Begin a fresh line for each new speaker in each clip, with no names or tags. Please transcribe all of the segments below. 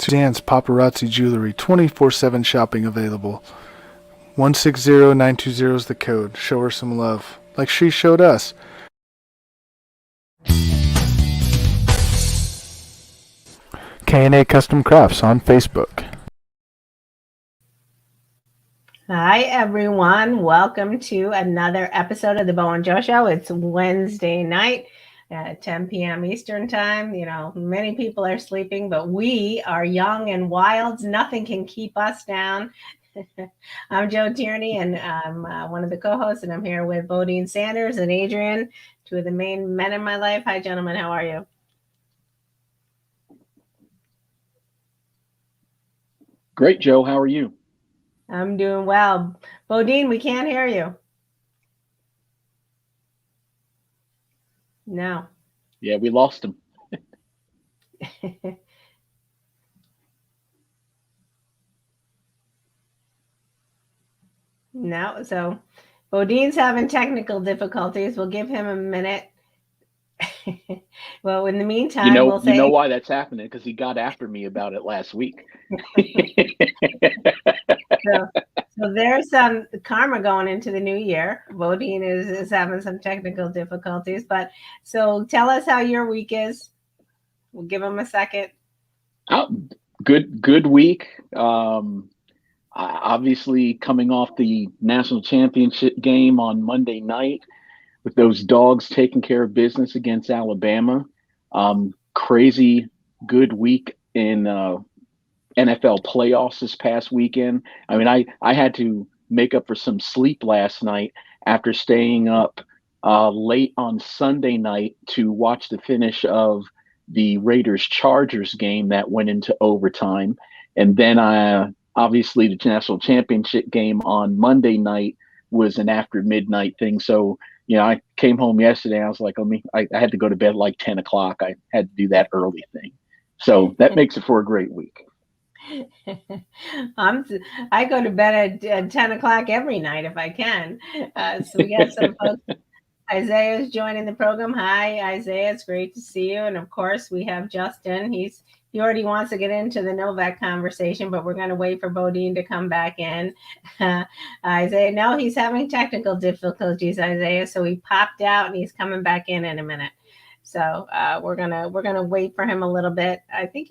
Suzanne's Paparazzi Jewelry, 24/7 shopping available. 160920 is the code. Show her some love, like she showed us. K&A Custom Crafts on Facebook.
Hi, everyone. Welcome to another episode of the Bo and Joe Show. It's Wednesday night at 10 p.m. Eastern Time. You know, many people are sleeping, but we are young and wild. Nothing can keep us down. I'm Joe Tierney, and I'm one of the co-hosts, and I'm here with Bodine Sanders and Adrian, two of the main men in my life. Hi, gentlemen. How are you?
Great, Joe. How are you?
I'm doing well. Bodine, we can't hear you. No.
Yeah, we lost him.
No. So Bodine's having technical difficulties. We'll give him a minute. Well, in the meantime, we'll say...
You know why that's happening? Because he got after me about it last week.
So there's some karma going into the new year. Bodine is having some technical difficulties, but so tell us how your week is. We'll give him a second.
Oh, good week. Obviously coming off the national championship game on Monday night with those dogs taking care of business against Alabama. Crazy good week in NFL playoffs this past weekend. I mean, I had to make up for some sleep last night after staying up late on Sunday night to watch the finish of the Raiders-Chargers game that went into overtime. And then obviously the national championship game on Monday night was an after midnight thing. So, you know, I came home yesterday. I was like, I had to go to bed like 10 o'clock. I had to do that early thing. So that makes it for a great week.
I go to bed at 10 o'clock every night if I can. So we got some folks. Isaiah's joining the program. Hi, Isaiah. It's great to see you. And of course, we have Justin. He already wants to get into the Novak conversation, but we're going to wait for Bodine to come back in. Isaiah, no, he's having technical difficulties, Isaiah. So he popped out and he's coming back in a minute. So we're gonna wait for him a little bit. I think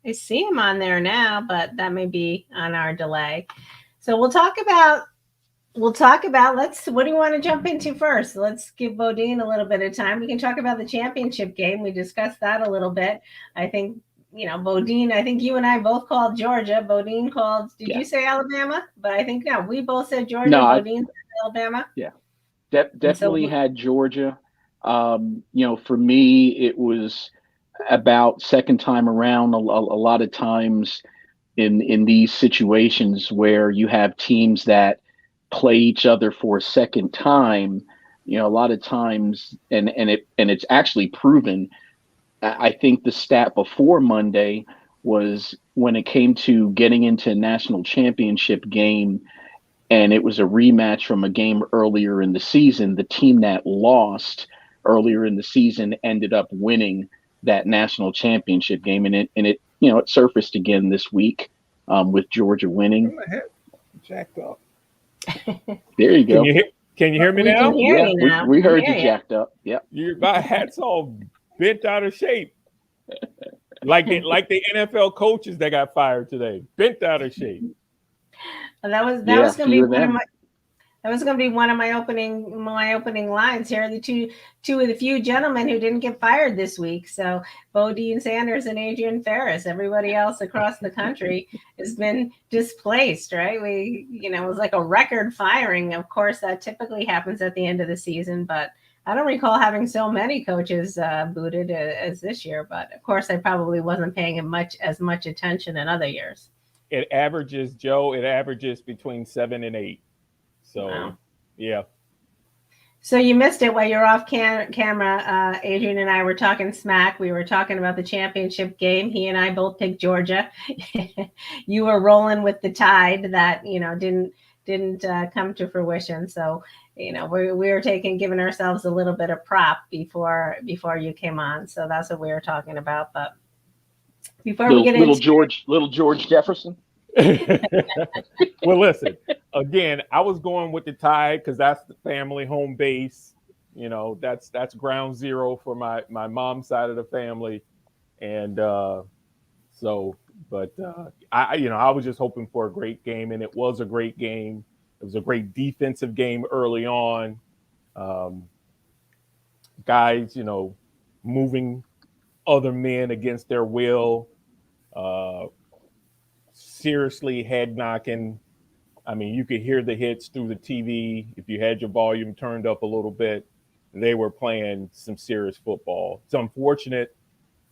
I see him on there now, but that may be on our delay. So we'll talk about what do you want to jump into first? Let's give Bodine a little bit of time. We can talk about the championship game. We discussed that a little bit. I think, Bodine, I think you and I both called Georgia. Bodine called, did you say Alabama? But I think, we both said Georgia. No, Bodine said Alabama.
Yeah, definitely had Georgia. For me, it was about second time around. A lot of times in these situations where you have teams that play each other for a second time, a lot of times, and it's actually proven. I think the stat before Monday was when it came to getting into a national championship game, and it was a rematch from a game earlier in the season. The team that lost earlier in the season ended up winning that national championship game, and it surfaced again this week with Georgia winning.
My head jacked up.
There you go.
Can you hear me now?
We heard you jacked up. Yep.
My hat's all bent out of shape. like the NFL coaches that got fired today. Bent out of shape.
That was going to be one of my opening lines here. The two of the few gentlemen who didn't get fired this week. So Bodine Sanders and Adrian Ferris. Everybody else across the country has been displaced, right? It was like a record firing. Of course, that typically happens at the end of the season, but I don't recall having so many coaches booted as this year. But of course, I probably wasn't paying as much attention in other years.
It averages between 7 and 8. So, wow. Yeah.
So you missed it while you're off camera. Adrian and I were talking smack. We were talking about the championship game. He and I both picked Georgia. You were rolling with the Tide that didn't come to fruition. So we were giving ourselves a little bit of prop before you came on. So that's what we were talking about. But Before we get
little George Jefferson.
Well, listen, again, I was going with the Tide because that's the family home base. You know, that's ground zero for my mom's side of the family. And I was just hoping for a great game, and it was a great game. It was a great defensive game early on. Guys, moving other men against their will, seriously head knocking. I mean, you could hear the hits through the TV. If you had your volume turned up a little bit, they were playing some serious football. It's unfortunate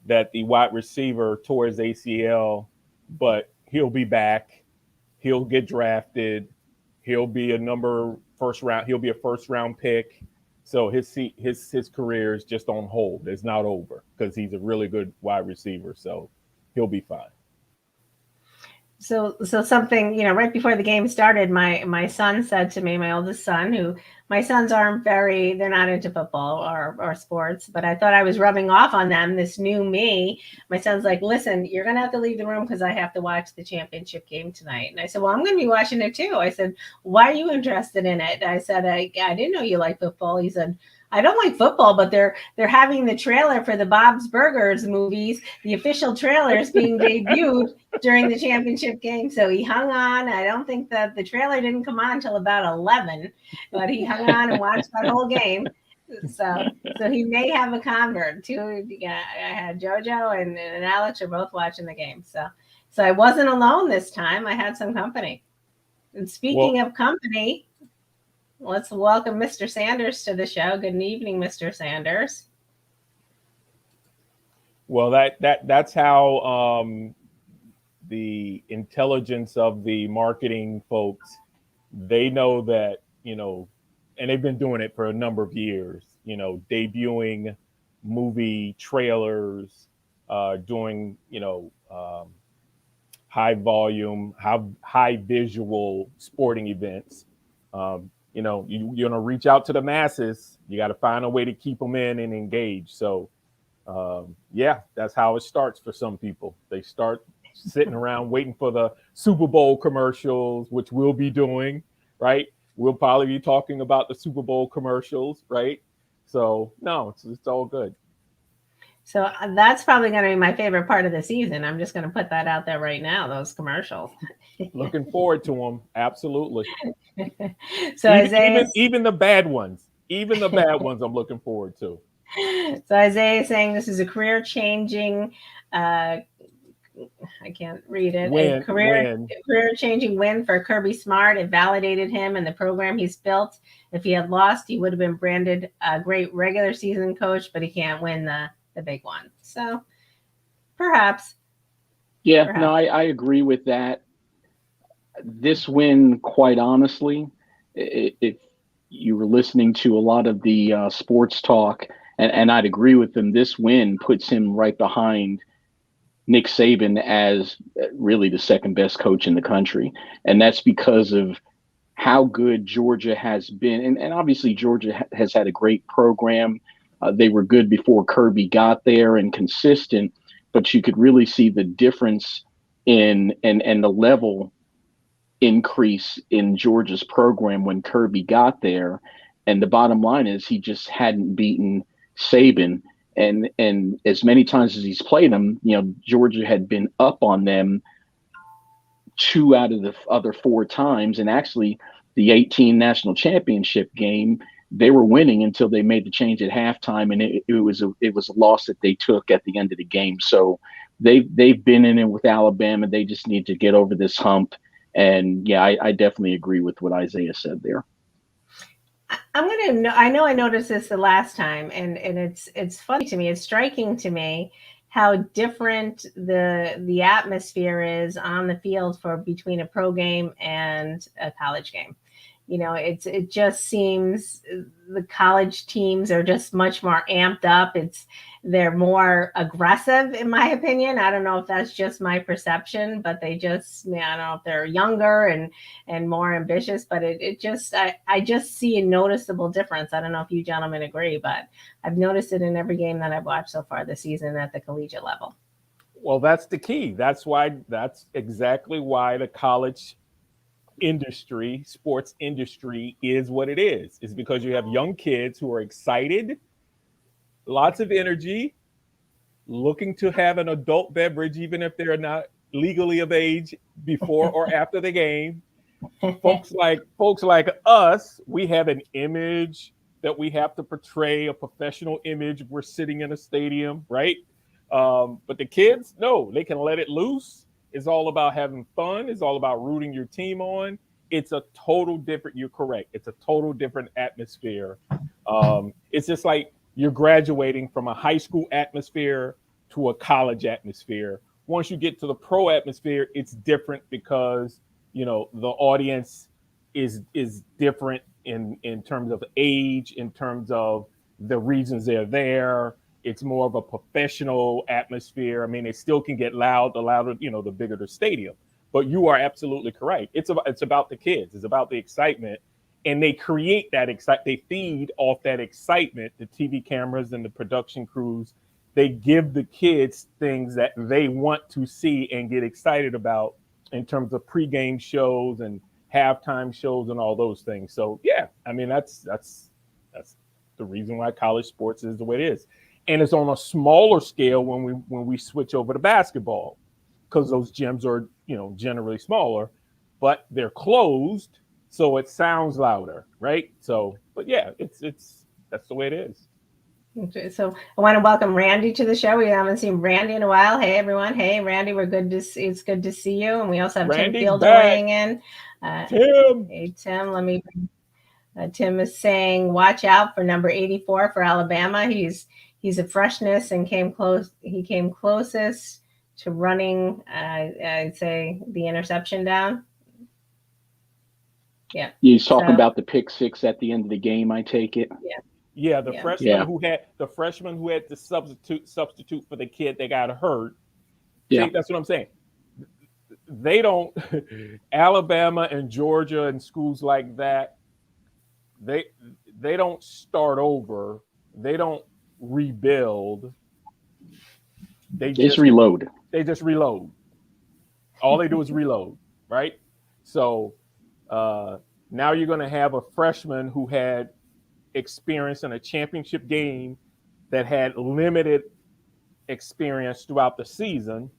that the wide receiver tore his ACL, but he'll be back. He'll get drafted. He'll be a first round pick. So his career is just on hold. It's not over because he's a really good wide receiver. So he'll be fine.
So something, right before the game started, my son said to me, my oldest son, my sons they're not into football or sports, but I thought I was rubbing off on them, this new me. My son's like, listen, you're going to have to leave the room because I have to watch the championship game tonight. And I said, well, I'm going to be watching it too. I said, why are you interested in it? I said, I didn't know you like football. He said, I don't like football, but they're having the trailer for the Bob's Burgers movies, the official trailers being debuted during the championship game. So he hung on. I don't think that the trailer didn't come on until about 11, but he hung on and watched that whole game. So he may have a convert too. Yeah, I had JoJo and Alex are both watching the game. So I wasn't alone this time. I had some company. And speaking of company, let's welcome Mr. Sanders to the show. Good evening, Mr. Sanders.
Well, that's how the intelligence of the marketing folks, they know that, and they've been doing it for a number of years, debuting movie trailers, doing, high volume, high visual sporting events. You're going to reach out to the masses. You got to find a way to keep them in and engaged. So, that's how it starts for some people. They start sitting around waiting for the Super Bowl commercials, which we'll be doing, right? We'll probably be talking about the Super Bowl commercials, right? So, no, it's all good.
So that's probably going to be my favorite part of the season. I'm just going to put that out there right now, those commercials.
Looking forward to them. Absolutely.
So
even the bad ones, I'm looking forward to.
So Isaiah is saying this is a career-changing, I can't read it, a career-changing win for Kirby Smart. It validated him and the program he's built. If he had lost, he would have been branded a great regular season coach, but he can't win the big one. So perhaps.
Yeah, no, I agree with that. This win, quite honestly, if you were listening to a lot of the sports talk, and I'd agree with them, this win puts him right behind Nick Saban as really the second best coach in the country. And that's because of how good Georgia has been. And obviously Georgia has had a great program. They were good before Kirby got there and consistent, but you could really see the difference in and the level increase in Georgia's program when Kirby got there. And the bottom line is he just hadn't beaten Saban. And as many times as he's played them, Georgia had been up on them 2 out of the other 4 times. And actually the 2018 national championship game, they were winning until they made the change at halftime. And it was a loss that they took at the end of the game. So they've been in it with Alabama. They just need to get over this hump. And yeah, I definitely agree with what Isaiah said there.
I know I noticed this the last time, and it's funny to me. It's striking to me how different the atmosphere is on the field between a pro game and a college game. It just seems the college teams are just much more amped up. They're more aggressive, in my opinion. I don't know if that's just my perception, but I don't know if they're younger and more ambitious, but I just see a noticeable difference. I don't know if you gentlemen agree, but I've noticed it in every game that I've watched so far this season at the collegiate level.
Well, that's the key. That's exactly why the college industry, sports industry is what it is because you have young kids who are excited, lots of energy, looking to have an adult beverage, even if they're not legally of age before or after the game. Folks like us, we have an image that we have to portray, a professional image. We're sitting in a stadium, right? But the kids, no, they can let it loose. It's all about having fun. It's all about rooting your team on. It's a total different. You're correct. It's a total different atmosphere. It's just like you're graduating from a high school atmosphere to a college atmosphere. Once you get to the pro atmosphere, it's different because the audience is different in terms of age, in terms of the reasons they're there. It's more of a professional atmosphere. I mean, it still can get loud. The louder, the bigger the stadium. But you are absolutely correct. It's about the kids. It's about the excitement, and they create that They feed off that excitement. The TV cameras and the production crews, they give the kids things that they want to see and get excited about in terms of pregame shows and halftime shows and all those things. So yeah, I mean that's the reason why college sports is the way it is, and it's on a smaller scale when we switch over to basketball, because those gyms are generally smaller, but they're closed, so it sounds louder, right? So, but yeah, it's that's the way it is.
Okay, so I want to welcome Randy to the show. We haven't seen Randy in a while. Hey everyone. Hey Randy, it's good to see you. And we also have
Randy's
Tim Fielder
back.
weighing in.
Tim.
Hey Tim, Tim is saying, watch out for number 84 for Alabama. He's a freshness and came closest to running, I'd say, the interception down. Yeah.
He's talking about the pick six at the end of the game, I take it.
Yeah.
The freshman who had to substitute for the kid that got hurt.
Yeah.
See, that's what I'm saying. They don't Alabama and Georgia and schools like that, they don't start over. They don't rebuild. They just
reload.
They just reload. All they do is reload, right? So now you're going to have a freshman who had experience in a championship game that had limited experience throughout the season.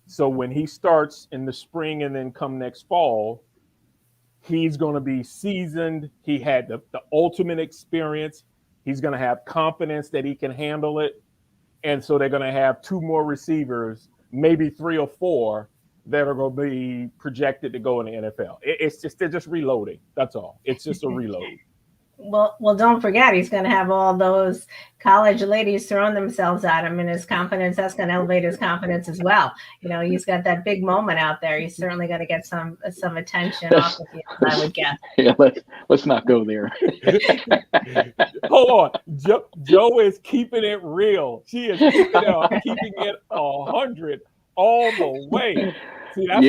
So when he starts in the spring and then come next fall, he's going to be seasoned. He had the ultimate experience. He's going to have confidence that he can handle it. And so they're going to have two more receivers, maybe 3 or 4, that are going to be projected to go in the NFL. They're just reloading. That's all. It's just a reload.
Well, don't forget, he's going to have all those college ladies throwing themselves at him, and that's going to elevate his confidence as well. He's got that big moment out there. He's certainly going to get some attention off of you, I would guess.
Yeah, let's not go there.
Hold on. Joe is keeping it real. She is keeping it 100 all the way. See, that's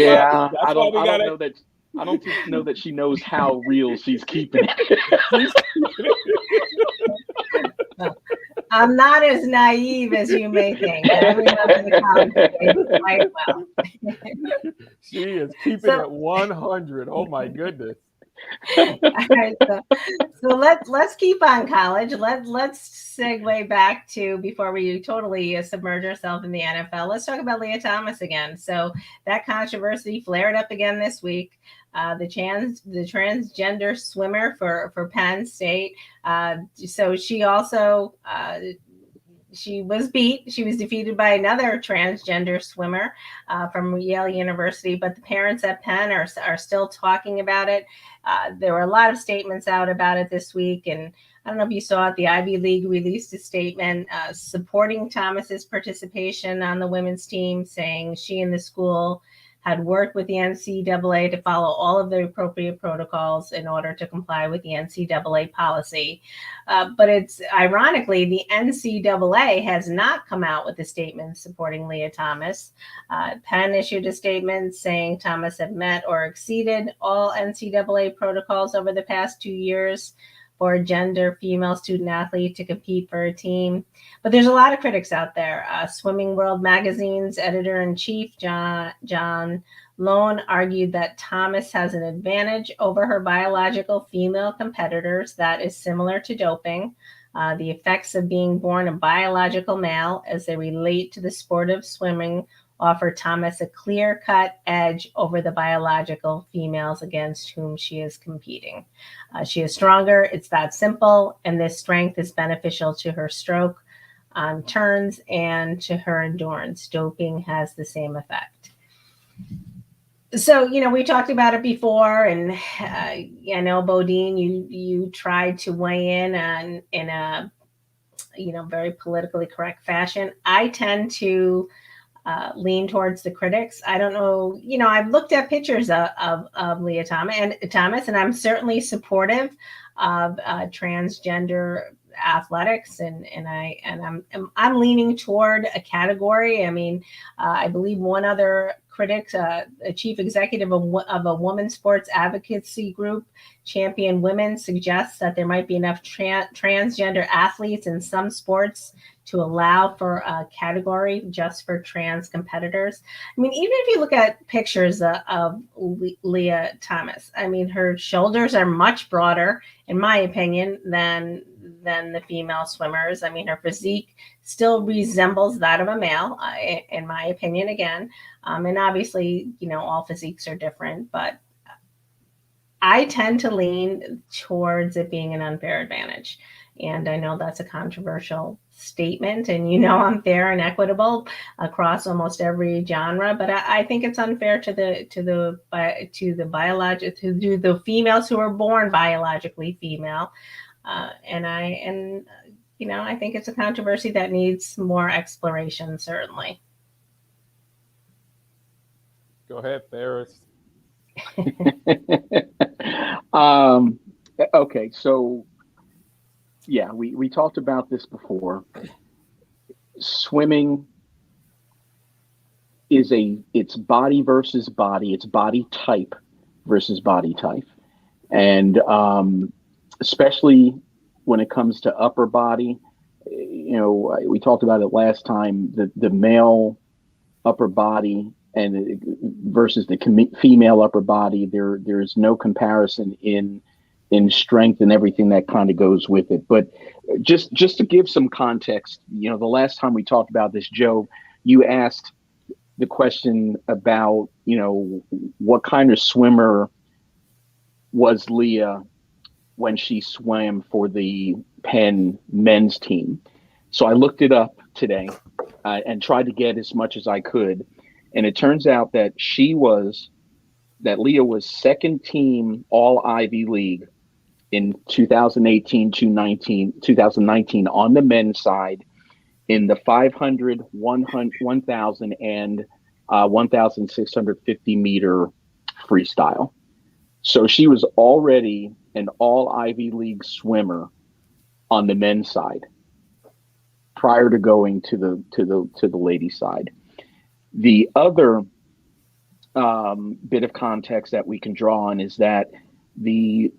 I don't know that she knows how real she's keeping it.
I'm not as naive as you may think. I remember the college quite well.
She is keeping it 100. Oh my goodness.
All right, so let's keep on college. Let's segue back to, before we totally submerge ourselves in the NFL, let's talk about Leah Thomas again. So that controversy flared up again this week. The transgender swimmer for Penn State. So she also she was defeated by another transgender swimmer from Yale University, but the parents at Penn are still talking about it. There were a lot of statements out about it this week, and I don't know if you saw it, the Ivy League released a statement supporting Thomas's participation on the women's team, saying she and the school had worked with the NCAA to follow all of the appropriate protocols in order to comply with the NCAA policy. But it's ironically, the NCAA has not come out with a statement supporting Leah Thomas. Penn issued a statement saying Thomas had met or exceeded all NCAA protocols over the past 2 years, for a gender female student athlete to compete for a team. But there's a lot of critics out there. Swimming World Magazine's editor-in-chief, John Lone, argued that Thomas has an advantage over her biological female competitors that is similar to doping. The effects of being born a biological male as they relate to the sport of swimming offer Thomas a clear-cut edge over the biological females against whom she is competing. She is stronger, it's that simple, and this strength is beneficial to her stroke on turns and to her endurance. Doping has the same effect. So, we talked about it before, and I know, Bodine, you tried to weigh in in a, very politically correct fashion. I tend to lean towards the critics. I don't know, I've looked at pictures of Lia Thomas, and I'm certainly supportive of transgender athletics, and I'm leaning toward a category. I mean, I believe one other critic, a chief executive of a women's sports advocacy group, Champion Women, suggests that there might be enough transgender athletes in some sports to allow for a category just for trans competitors. I mean, even if you look at pictures of Lia Thomas, I mean, her shoulders are much broader, in my opinion, than the female swimmers. I mean, her physique still resembles that of a male, in my opinion, again. And obviously, all physiques are different, but I tend to lean towards it being an unfair advantage. And I know that's a controversial statement, and I'm fair and equitable across almost every genre, but I think it's unfair to the females who are born biologically female. And I think it's a controversy that needs more exploration, certainly.
Go ahead, Ferris.
Okay, so yeah, we talked about this before. Swimming is it's body versus body, it's body type versus body type, and especially when it comes to upper body. We talked about it last time. The male upper body and versus the female upper body, there's no comparison in strength and everything that kind of goes with it. But just to give some context, the last time we talked about this, Joe, you asked the question about, what kind of swimmer was Lia when she swam for the Penn men's team. So I looked it up today and tried to get as much as I could. And it turns out that Lia was second team all Ivy League in 2019 on the men's side in the 500, 1,000, and 1,650 meter freestyle. So she was already an all Ivy League swimmer on the men's side prior to going to the ladies' side. The other bit of context that we can draw on is that the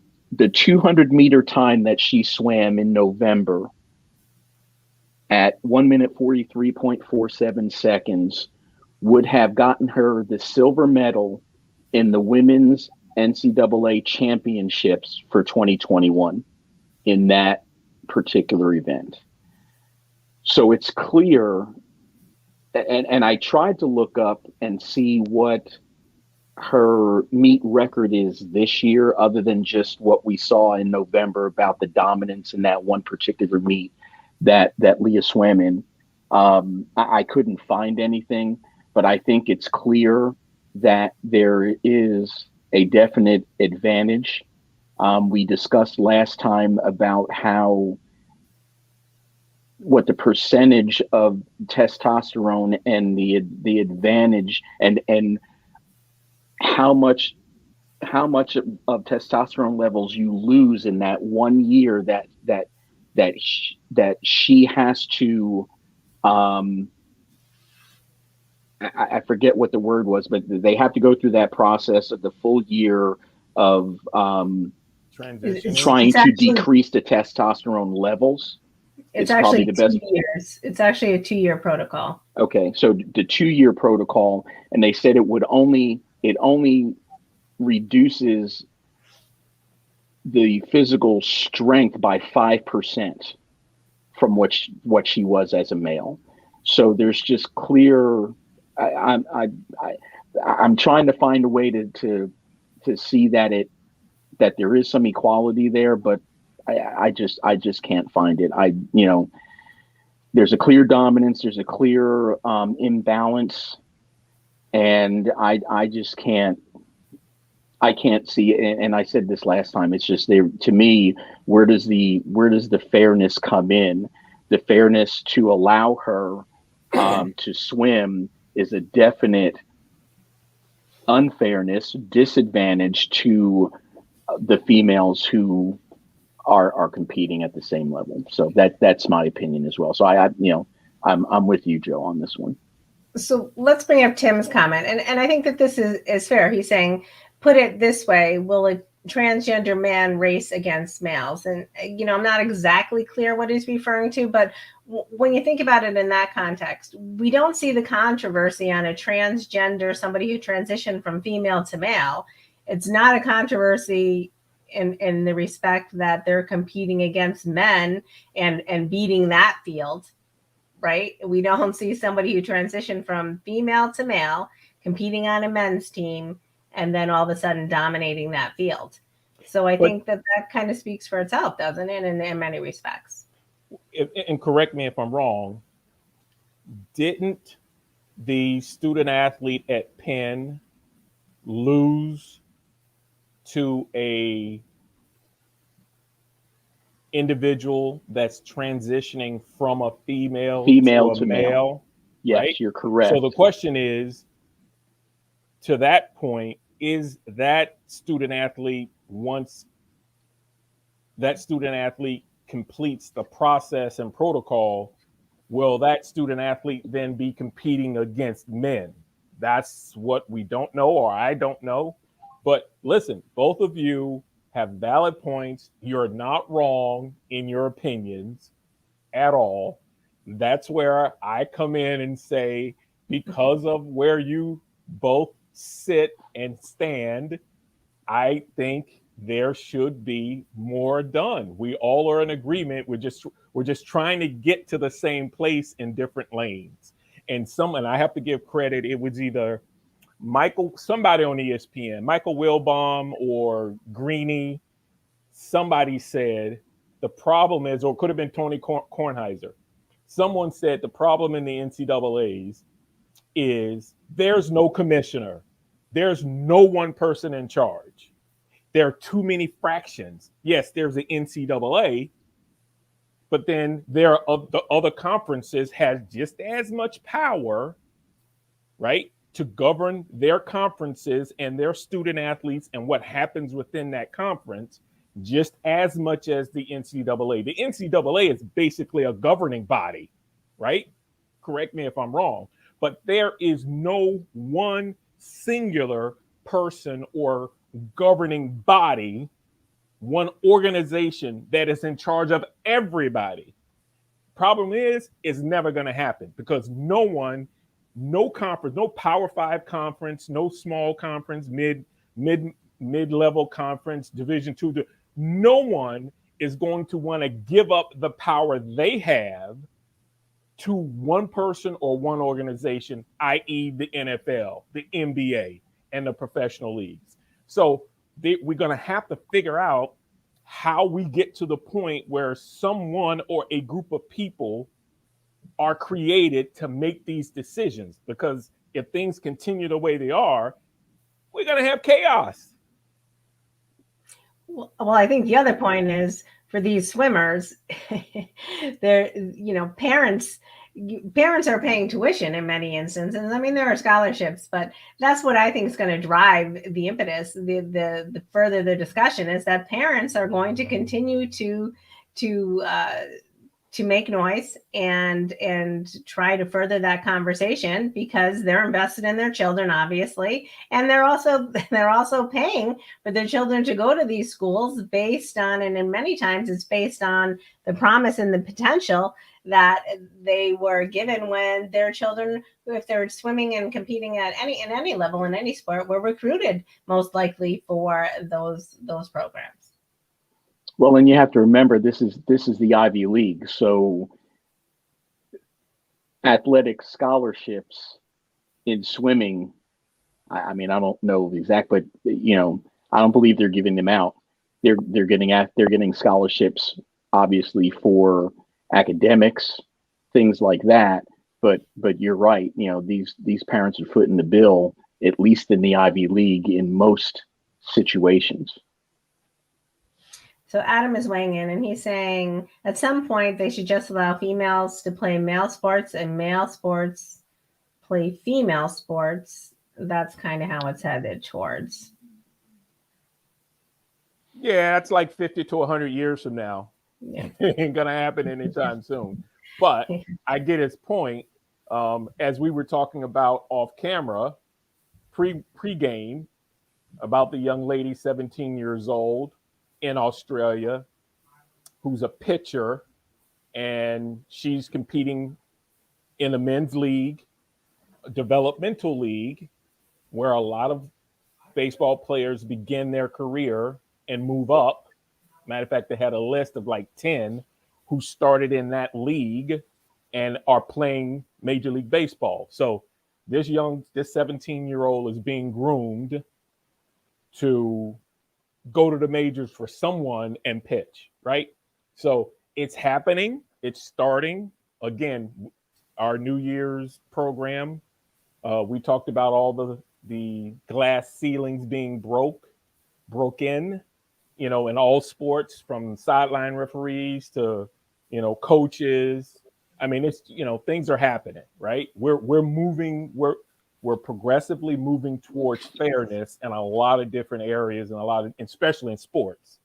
200 meter time that she swam in November at 1 minute 43.47 seconds would have gotten her the silver medal in the women's NCAA championships for 2021 in that particular event. So it's clear, and I tried to look up and see what her meet record is this year, other than just what we saw in November about the dominance in that one particular meet that Lia swam in. I couldn't find anything, but I think it's clear that there is a definite advantage. We discussed last time about what the percentage of testosterone and the advantage and how much of testosterone levels you lose in that 1 year that she has to I forget what the word was, but they have to go through that process of the full year of
transitioning.
Trying
It's
to
actually-
decrease the testosterone levels.
It's
probably
actually
the best.
2 years. It's actually a 2-year protocol.
Okay, so the 2-year protocol, and they said it only reduces the physical strength by 5% from what she was as a male. So there's just clear. I'm trying to find a way to see that there is some equality there, but I just can't find it. There's a clear dominance, there's a clear imbalance, and I just can't see it. And I said this last time. It's just there to me. Where does the fairness come in? The fairness to allow her to swim is a definite unfairness, disadvantage to the females who are competing at the same level. So that's my opinion as well. So I'm with you, Joe, on this one.
So let's bring up Tim's comment. And I think that this is fair. He's saying, put it this way, will a transgender man race against males? And, I'm not exactly clear what he's referring to, but when you think about it in that context, we don't see the controversy on a transgender, somebody who transitioned from female to male. It's not a controversy in the respect that they're competing against men and beating that field, right? We don't see somebody who transitioned from female to male competing on a men's team and then all of a sudden dominating that field. So I think that kind of speaks for itself, doesn't it, in many respects?
And correct me if I'm wrong, didn't the student athlete at Penn lose to a individual that's transitioning from a female to male?
Yes,
right?
You're correct.
So the question is, to that point, is that student athlete, once that student athlete completes the process and protocol, will that student athlete then be competing against men? That's what we don't know, or I don't know. But listen, both of you have valid points. You're not wrong in your opinions at all. That's where I come in and say, because of where you both sit and stand, I think there should be more done. We all are in agreement. We're just trying to get to the same place in different lanes. And I have to give credit. It was either somebody on ESPN, Michael Wilbon or Greeny. Somebody said the problem is, or it could have been Tony Kornheiser. Someone said the problem in the NCAAs is there's no commissioner. There's no one person in charge. There are too many fractions. Yes, there's the NCAA, but then the other conferences have just as much power, right, to govern their conferences and their student athletes and what happens within that conference, just as much as the NCAA. The NCAA is basically a governing body, right? Correct me if I'm wrong, but there is no one singular person or governing body, one organization that is in charge of everybody. Problem is, it's never going to happen because no conference, no Power 5 conference, no small conference, mid-level conference, Division II, no one is going to want to give up the power they have to one person or one organization, i.e. the NFL, the NBA, and the professional leagues. So we're going to have to figure out how we get to the point where someone or a group of people are created to make these decisions. Because if things continue the way they are, we're going to have chaos.
Well, I think the other point is for these swimmers, parents are paying tuition in many instances. I mean, there are scholarships, but that's what I think is going to drive the impetus. The further the discussion is that parents are going to continue to to make noise and try to further that conversation, because they're invested in their children, obviously, and they're also paying for their children to go to these schools based on, and in many times it's based on the promise and the potential that they were given when their children, if they're swimming and competing at any level in any sport, were recruited most likely for those programs.
Well, and you have to remember, this is the Ivy League, so athletic scholarships in swimming, I mean, I don't know the exact, but I don't believe they're giving them out. They're getting scholarships, obviously, for academics, things like that. But you're right. These parents are footing the bill, at least in the Ivy League, in most situations.
So Adam is weighing in, and he's saying at some point they should just allow females to play male sports and male sports play female sports. That's kind of how it's headed towards.
Yeah, that's like 50 to 100 years from now.
Yeah.
It ain't going to happen anytime soon. But I get his point. As we were talking about off camera, pre-game, about the young lady, 17 years old, in Australia, who's a pitcher, and she's competing in a men's league, a developmental league, where a lot of baseball players begin their career and move up. Matter of fact, they had a list of like 10 who started in that league and are playing Major League Baseball. So this 17-year-old is being groomed to go to the majors for someone and pitch, right? So it's happening. It's starting. Again, our New Year's program, we talked about all the glass ceilings being broke in, in all sports, from sideline referees to, coaches. I mean, it's, things are happening, right? We're progressively moving towards fairness in a lot of different areas, and especially in sports.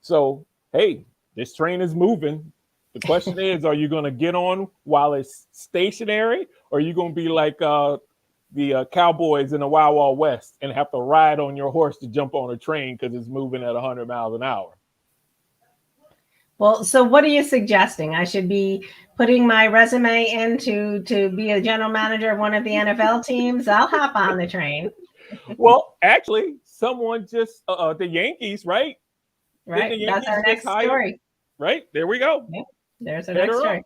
So, hey, this train is moving. The question is, are you going to get on while it's stationary, or are you going to be like the cowboys in the Wild Wild West and have to ride on your horse to jump on a train because it's moving at 100 miles an hour?
Well, so what are you suggesting? I should be putting my resume in to be a general manager of one of the NFL teams? I'll hop on the train.
Well, actually, someone just the Yankees, right?
Right. That's our next story.
Right. There we go.
Yeah. There's our next story.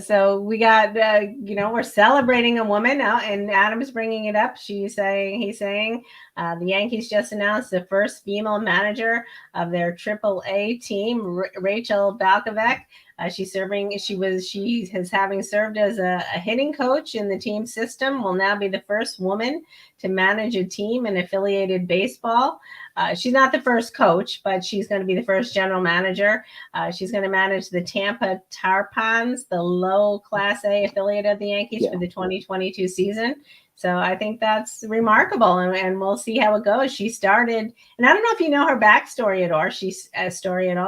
So we got, we're celebrating a woman now, and Adam's bringing it up. He's saying the Yankees just announced the first female manager of their AAA team, Rachel Balkovec. Having served as a hitting coach in the team system, will now be the first woman to manage a team in affiliated baseball. She's not the first coach, but she's going to be the first general manager. She's going to manage the Tampa Tarpons, the low Class A affiliate of the Yankees, for the 2022 season. So I think that's remarkable, and we'll see how it goes. She started, and I don't know if you know her backstory at all.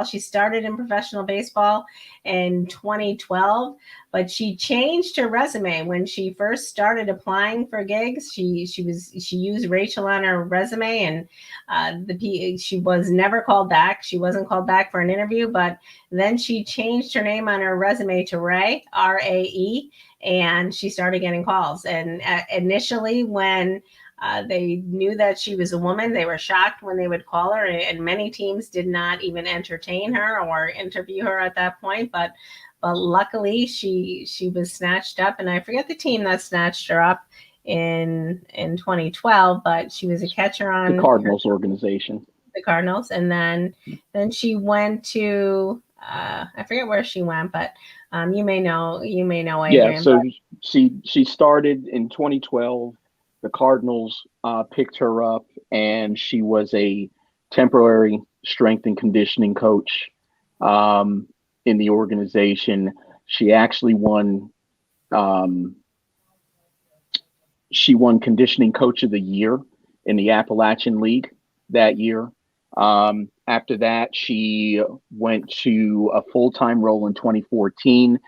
She started in professional baseball in 2012, but she changed her resume when she first started applying for gigs. She used Rachel on her resume, and she was never called back. She wasn't called back for an interview, but then she changed her name on her resume to Rae, R-A-E. And she started getting calls. And initially, when they knew that she was a woman, they were shocked when they would call her. And many teams did not even entertain her or interview her at that point. But luckily, she was snatched up. And I forget the team that snatched her up in 2012. But she was a catcher on
the Cardinals organization.
The Cardinals, and then she went to I forget where she went, but you may know Adrian.
Yeah, so she started in 2012. The Cardinals picked her up, and she was a temporary strength and conditioning coach in the organization. She actually won. She won Conditioning Coach of the Year in the Appalachian League that year. After that, she went to a full-time role in 2014.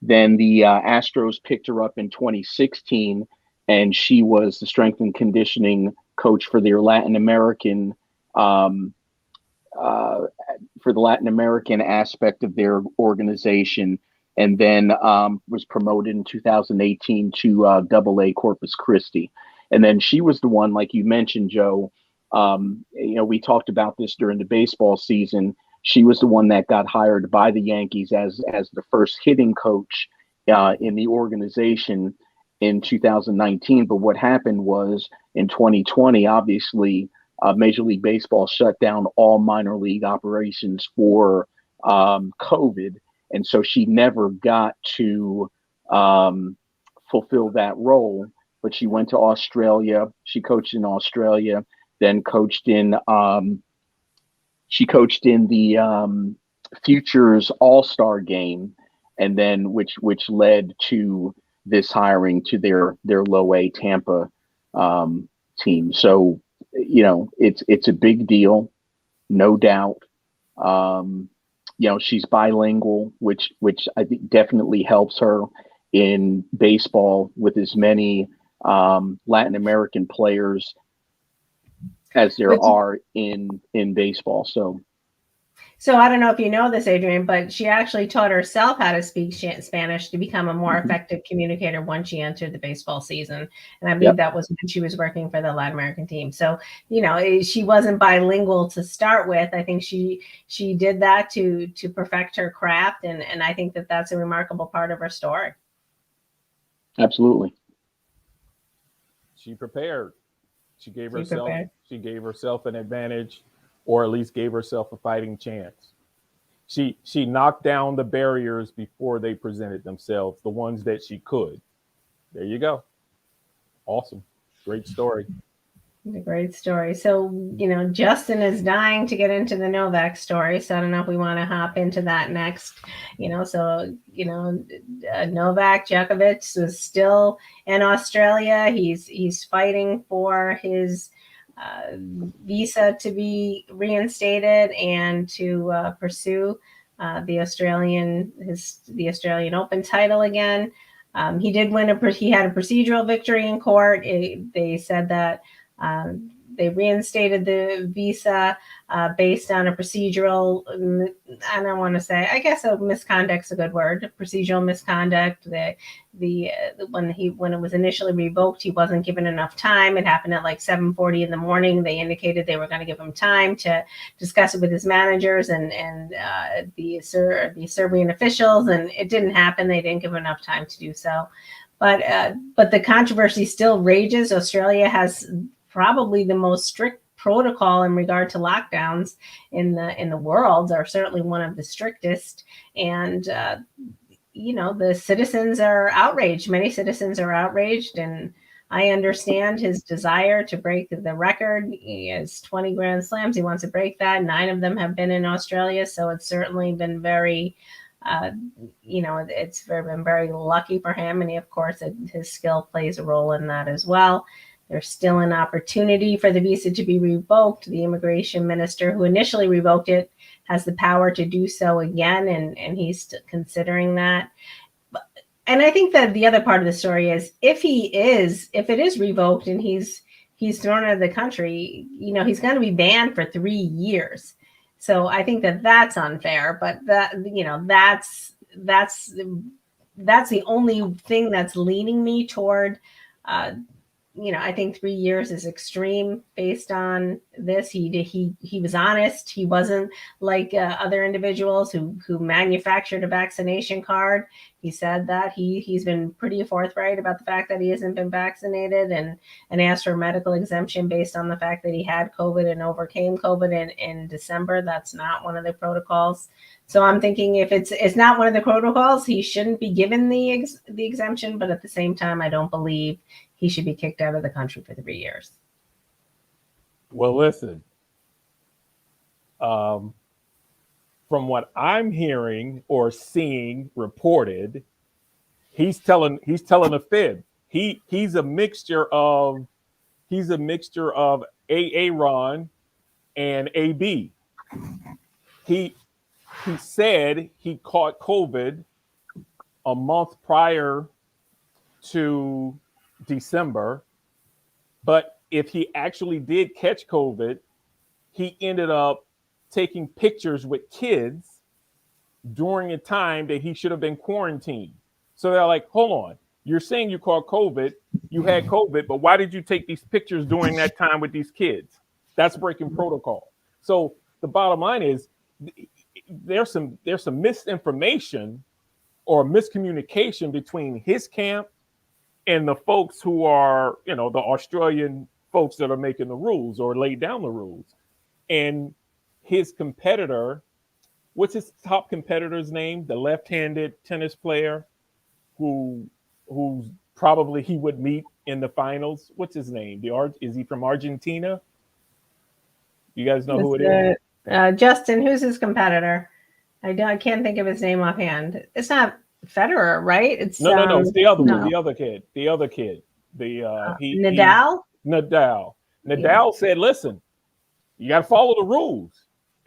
Then the Astros picked her up in 2016, and she was the strength and conditioning coach for their Latin American for the Latin American aspect of their organization, and then was promoted in 2018 to Double-A Corpus Christi. And then she was the one, like you mentioned, Joe. We talked about this during the baseball season. She was the one that got hired by the Yankees as the first hitting coach in the organization in 2019. But what happened was in 2020, obviously, Major League Baseball shut down all minor league operations for COVID. And so she never got to fulfill that role. But she went to Australia. She coached in Australia, then coached in the Futures All-Star game, and then which led to this hiring to their low A Tampa team. So, it's a big deal, no doubt. She's bilingual, which I think definitely helps her in baseball with as many Latin American players as there are in baseball.
So I don't know if you know this, Adrian, but she actually taught herself how to speak Spanish to become a more effective communicator once she entered the baseball season. And I believe that was when she was working for the Latin American team. So, she wasn't bilingual to start with. I think she did that to perfect her craft. And I think that that's a remarkable part of her story.
Absolutely.
She prepared. She gave herself an advantage, or at least gave herself a fighting chance. She knocked down the barriers before they presented themselves, the ones that she could. There you go. Awesome. Great story.
A great story. So, Justin is dying to get into the Novak story. So I don't know if we want to hop into that next. Novak Djokovic is still in Australia. He's fighting for his visa to be reinstated and to pursue the Australian Open title again. He did win he had a procedural victory in court. They said that they reinstated the visa based on a procedural, I don't want to say, I guess a misconduct's a good word, procedural misconduct. When it was initially revoked, he wasn't given enough time. It happened at like 7:40 in the morning. They indicated they were going to give him time to discuss it with his managers and the Serbian officials, and it didn't happen. They didn't give enough time to do so. But the controversy still rages. Australia has probably the most strict protocol in regard to lockdowns in the world, or certainly one of the strictest. And the citizens are outraged. Many citizens are outraged, and I understand his desire to break the record. He has 20 Grand Slams. He wants to break that. 9 of them have been in Australia, so it's certainly been very it's been very lucky for him. And of course, his skill plays a role in that as well. There's still an opportunity for the visa to be revoked. The immigration minister who initially revoked it has the power to do so again, and he's considering that. And I think that the other part of the story is if it is revoked and he's thrown out of the country, he's going to be banned for 3 years. So I think that that's unfair, but that's the only thing that's leaning me toward. I think 3 years is extreme based on this. He was honest. He wasn't like other individuals who manufactured a vaccination card. He said that he's been pretty forthright about the fact that he hasn't been vaccinated and asked for a medical exemption based on the fact that he had COVID and overcame COVID in December. That's not one of the protocols. So I'm thinking if it's not one of the protocols, he shouldn't be given the exemption. But at the same time, I don't believe he should be kicked out of the country for 3 years.
Well, listen, from what I'm hearing or seeing reported, he's telling a fib. He's a mixture of Aaron and AB. he said he caught COVID a month prior to December, but if he actually did catch COVID, he ended up taking pictures with kids during a time that he should have been quarantined. So they're like, hold on, you're saying you caught COVID, you had COVID, but why did you take these pictures during that time with these kids? That's breaking protocol. So the bottom line is there's some misinformation or miscommunication between his camp and the folks who are, the Australian folks that are making the rules or laid down the rules. And his competitor, what's his top competitor's name? The left-handed tennis player who's probably he would meet in the finals. What's his name? Is he from Argentina? You guys know who it is?
Justin, who's his competitor? I can't think of his name offhand. It's not Federer, right? It's
no. It's the other one. The other kid.
Nadal.
Nadal said, "Listen, you got to follow the rules.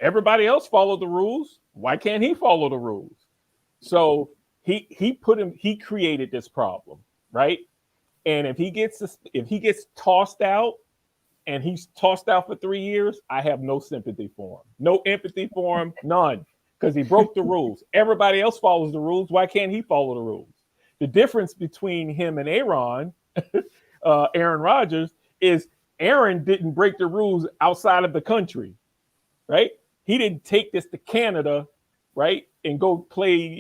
Everybody else followed the rules. Why can't he follow the rules?" So he created this problem, right? And if he gets tossed out, and he's tossed out for 3 years, I have no sympathy for him. No empathy for him, none, because he broke the rules. Everybody else follows the rules. Why can't he follow the rules? The difference between him and Aaron Rodgers, is Aaron didn't break the rules outside of the country, right? He didn't take this to Canada, right, and go play,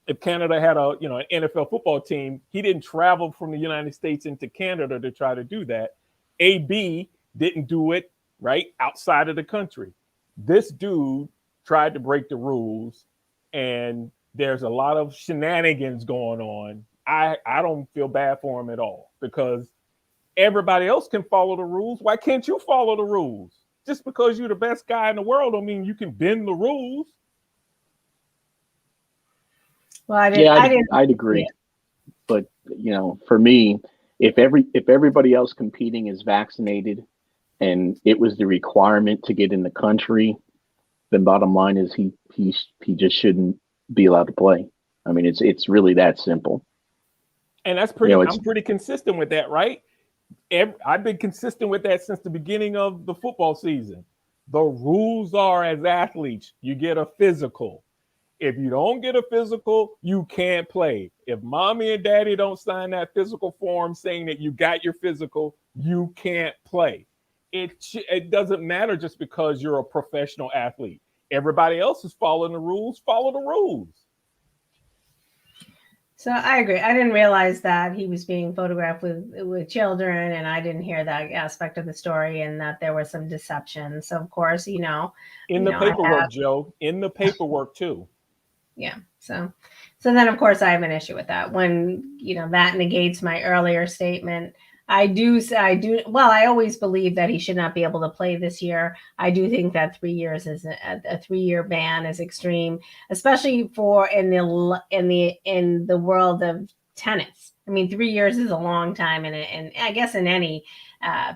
if Canada had an NFL football team, he didn't travel from the United States into Canada to try to do that. AB didn't do it, right, outside of the country. This dude tried to break the rules, and there's a lot of shenanigans going on. I don't feel bad for him at all, because everybody else can follow the rules. Why can't you follow the rules? Just because you're the best guy in the world don't mean you can bend the rules.
Well,
I'd agree. But, for me, if everybody else competing is vaccinated and it was the requirement to get in the country, then bottom line is he just shouldn't be allowed to play. I mean, it's really that simple.
And that's pretty. I'm pretty consistent with that, right? I've been consistent with that since the beginning of the football season. The rules are, as athletes, you get a physical. If you don't get a physical, you can't play. If mommy and daddy don't sign that physical form saying that you got your physical, you can't play. It doesn't matter just because you're a professional athlete. Everybody else is following the rules. Follow the rules.
So I agree. I didn't realize that he was being photographed with children, and I didn't hear that aspect of the story, and that there was some deception. So of course,
in the paperwork, Joe, in the paperwork too.
Yeah. So then of course I have an issue with that. When, that negates my earlier statement. I always believe that he should not be able to play this year. I do think that 3 years is a 3-year ban is extreme, especially for in the world of tennis. I mean, 3 years is a long time, and I guess in any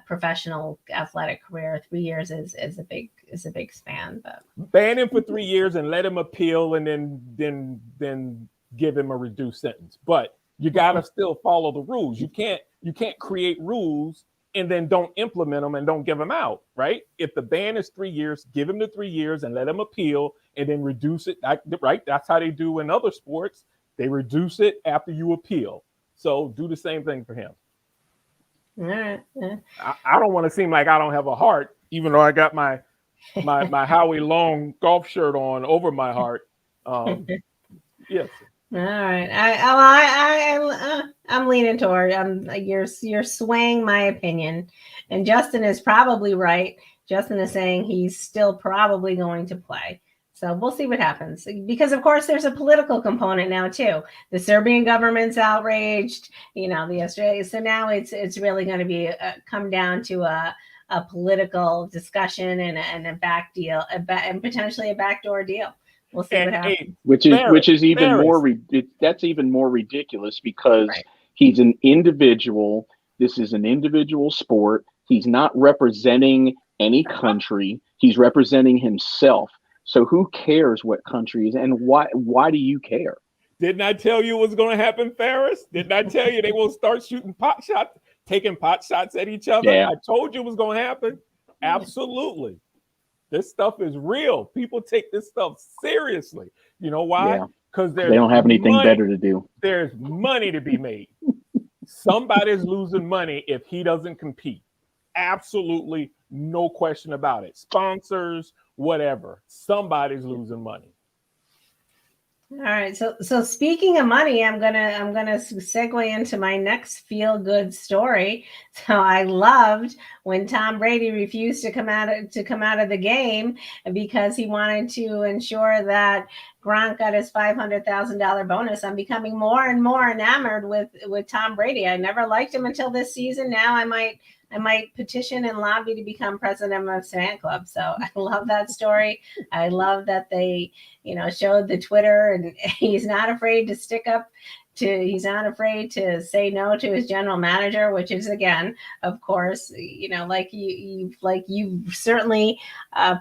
professional athletic career, 3 years is a big span. But
ban him for 3 years and let him appeal, and then give him a reduced sentence. But you got to still follow the rules. You can't create rules and then don't implement them and don't give them out, right? If the ban is 3 years, give him the 3 years and let him appeal, and then reduce it, right? That's how they do in other sports. They reduce it after you appeal. So do the same thing for him.
All right.
I don't want to seem like I don't have a heart, even though I got my Howie Long golf shirt on over my heart. Yes.
All right. I'm leaning toward. You're swaying my opinion, and Justin is probably right. Justin is saying he's still probably going to play. So we'll see what happens, because of course there's a political component now too. The Serbian government's outraged, the Australia. So now it's really going to be come down to a political discussion and a back deal, and potentially a backdoor deal. We'll see what happens.
Which is even more. That's even more ridiculous, because he's an individual. This is an individual sport. He's not representing any country. He's representing himself. So who cares what country is, and why do you care?
Didn't I tell you it was going to happen, Ferris? Didn't I tell you they will start shooting pot shots, taking pot shots at each other?
Yeah.
I told you it was going to happen. Absolutely. This stuff is real. People take this stuff seriously. You know why?
Yeah.
Because
They don't have anything better to do.
There's money to be made. Somebody's losing money if he doesn't compete. Absolutely no question about it. Sponsors, whatever. Somebody's losing money.
All right. So speaking of money, I'm gonna segue into my next feel good story. So I loved when Tom Brady refused to come out of the game because he wanted to ensure that Gronk got his $500,000 bonus. I'm becoming more and more enamored with Tom Brady. I never liked him until this season. Now I might petition and lobby to become president of fan club. So I love that story. I love that they, showed the Twitter, and he's not afraid to he's not afraid to say no to his general manager, which is, again, of course, like you've certainly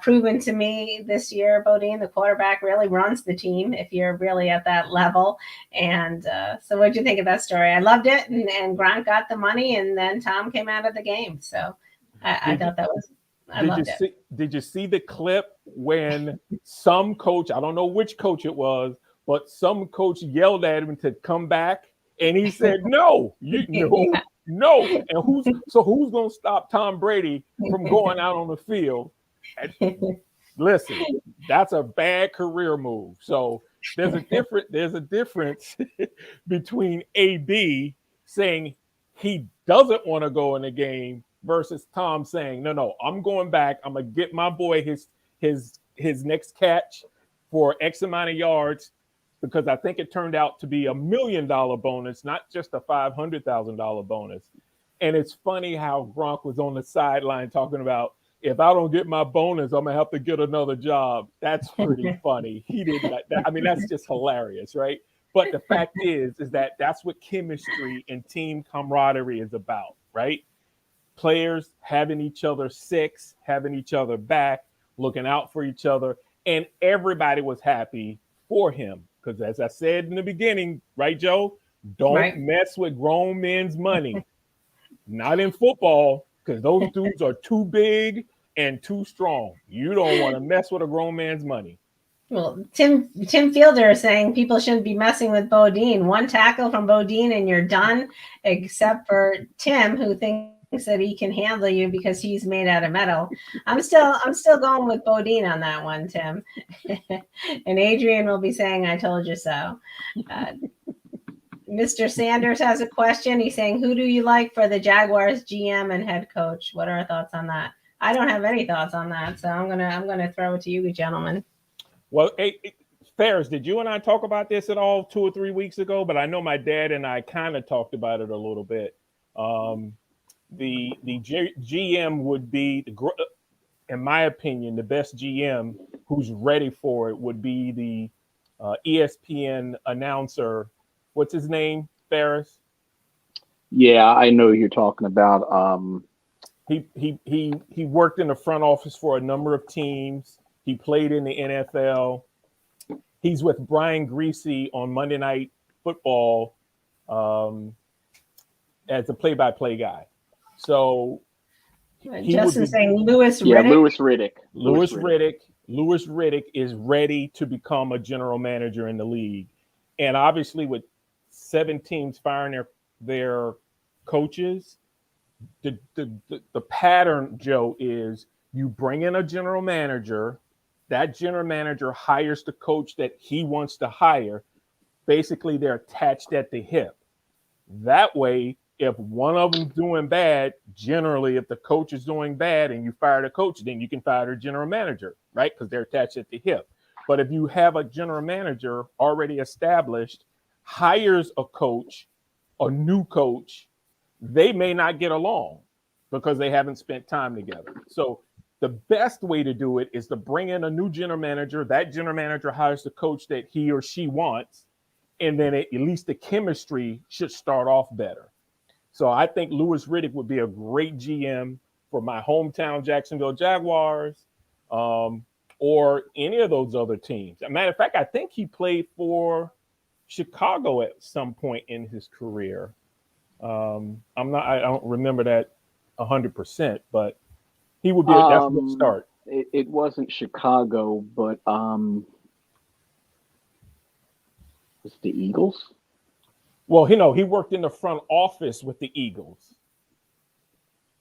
proven to me this year, Bodine, the quarterback really runs the team if you're really at that level. And so what'd you think of that story? I loved it. And Gronk got the money, and then Tom came out of the game. So I thought that was, I loved it.
Did you see the clip when some coach, I don't know which coach it was, but some coach yelled at him to come back, and he said, no. And who's going to stop Tom Brady from going out on the field? Listen, that's a bad career move. So there's a difference between AB saying he doesn't want to go in the game versus Tom saying, no, I'm going back. I'm going to get my boy his next catch for X amount of yards, because I think it turned out to be $1 million bonus, not just a $500,000 bonus. And it's funny how Gronk was on the sideline talking about, if I don't get my bonus, I'm going to have to get another job. That's pretty funny. He didn't like that. I mean, that's just hilarious, right? But the fact is that that's what chemistry and team camaraderie is about, right? Players having each other six, having each other back, looking out for each other. And everybody was happy for him. Because as I said in the beginning, right, Joe? Don't mess with grown men's money. Not in football, because those dudes are too big and too strong. You don't want to mess with a grown man's money.
Well, Tim Fielder is saying people shouldn't be messing with Bodine. One tackle from Bodine and you're done, except for Tim, who thinks that he can handle you because he's made out of metal. I'm still going with Bodine on that one, Tim. And Adrian will be saying, I told you so. Mr. Sanders has a question. He's saying, who do you like for the Jaguars GM and head coach? What are our thoughts on that? I don't have any thoughts on that, so I'm gonna throw it to you, gentlemen.
Well, Ferris, did you and I talk about this at all 2 or 3 weeks ago? But I know my dad and I kind of talked about it a little bit. The GM would be, in my opinion, the best GM who's ready for it would be the ESPN announcer. What's his name, Ferris?
Yeah, I know who you're talking about.
He worked in the front office for a number of teams. He played in the NFL. He's with Brian Griese on Monday Night Football as a play-by-play guy. So
Justin's saying Louis Riddick.
Yeah, Louis Riddick.
Louis Riddick is ready to become a general manager in the league. And obviously with 7 teams firing their coaches, the pattern, Joe, is you bring in a general manager, that general manager hires the coach that he wants to hire. Basically, they're attached at the hip. That way, if one of them's doing bad, generally, if the coach is doing bad and you fire the coach, then you can fire the general manager, right? Because they're attached at the hip. But if you have a general manager already established, hires a coach, a new coach, they may not get along because they haven't spent time together. So the best way to do it is to bring in a new general manager. That general manager hires the coach that he or she wants, and then at least the chemistry should start off better. So I think Louis Riddick would be a great GM for my hometown Jacksonville Jaguars. or any of those other teams. As a matter of fact, I think he played for Chicago at some point in his career. I don't remember that 100%, but he would be that's a good start.
It wasn't Chicago, but it's the Eagles.
Well, he worked in the front office with the Eagles.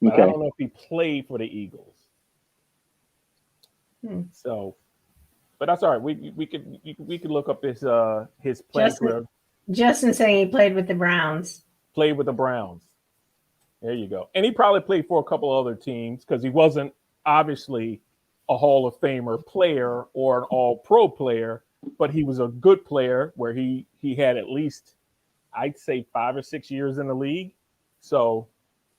But I don't know if he played for the Eagles. So, but that's all right. We could look up his play career.
Justin saying he played with the Browns.
Played with the Browns. There you go. And he probably played for a couple other teams because he wasn't obviously a Hall of Famer player or an All-Pro player, but he was a good player where he had at least, I'd say, 5 or 6 years in the league. So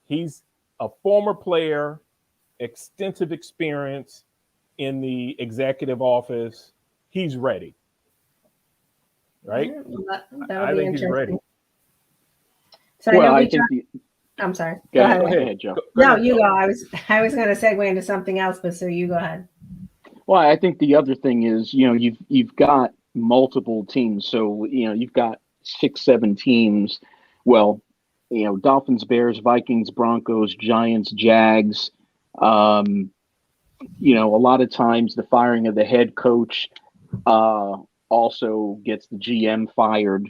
he's a former player, extensive experience in the executive office. He's ready. Right?
I think he's ready. So I'm sorry.
Go ahead, Joe.
No, you go. I was going to segue into something else, but so you go ahead.
Well, I think the other thing is, you've got multiple teams. So, you've got 6, 7 teams. Well, Dolphins, Bears, Vikings, Broncos, Giants, Jags. A lot of times the firing of the head coach also gets the GM fired.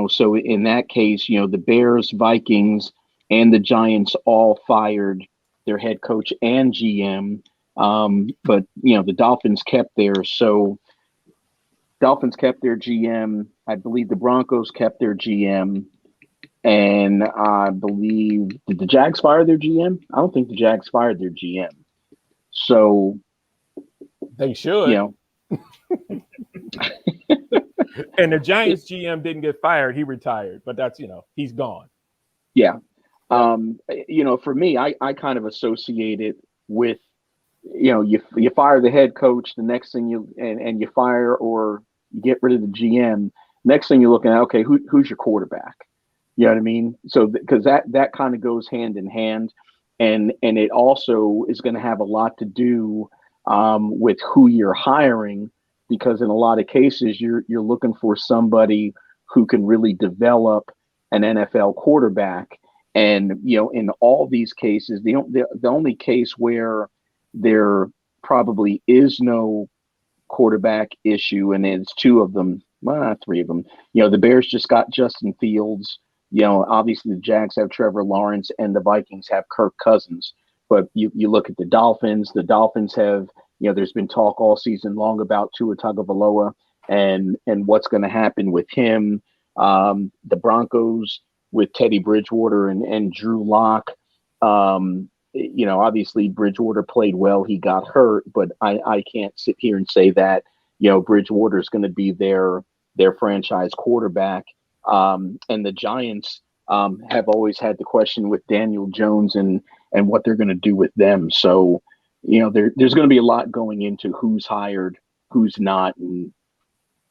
So in that case, the Bears, Vikings, and the Giants all fired their head coach and GM. But the Dolphins kept theirs. So Dolphins kept their GM. I believe the Broncos kept their GM. And I believe, did the Jags fire their GM? I don't think the Jags fired their GM. So
they should. And the Giants GM didn't get fired. He retired, but that's, he's gone.
Yeah. For me, I kind of associate it with, you fire the head coach, the next thing you fire or you get rid of the GM. Next thing you're looking at, okay, who's your quarterback? You know what I mean? So because that kind of goes hand in hand, and it also is going to have a lot to do with who you're hiring, because in a lot of cases you're looking for somebody who can really develop an NFL quarterback. And in all these cases, the only case where there probably is no quarterback issue, and it's 2 of them, well, 3 of them. The Bears just got Justin Fields. Obviously the Jags have Trevor Lawrence and the Vikings have Kirk Cousins. But you look at the Dolphins have, there's been talk all season long about Tua Tagovailoa and what's going to happen with him. The Broncos with Teddy Bridgewater and Drew Lock. Obviously Bridgewater played well. He got hurt, but I can't sit here and say that, Bridgewater is going to be their franchise quarterback. And the Giants have always had the question with Daniel Jones and what they're going to do with them. So, there's going to be a lot going into who's hired, who's not. And,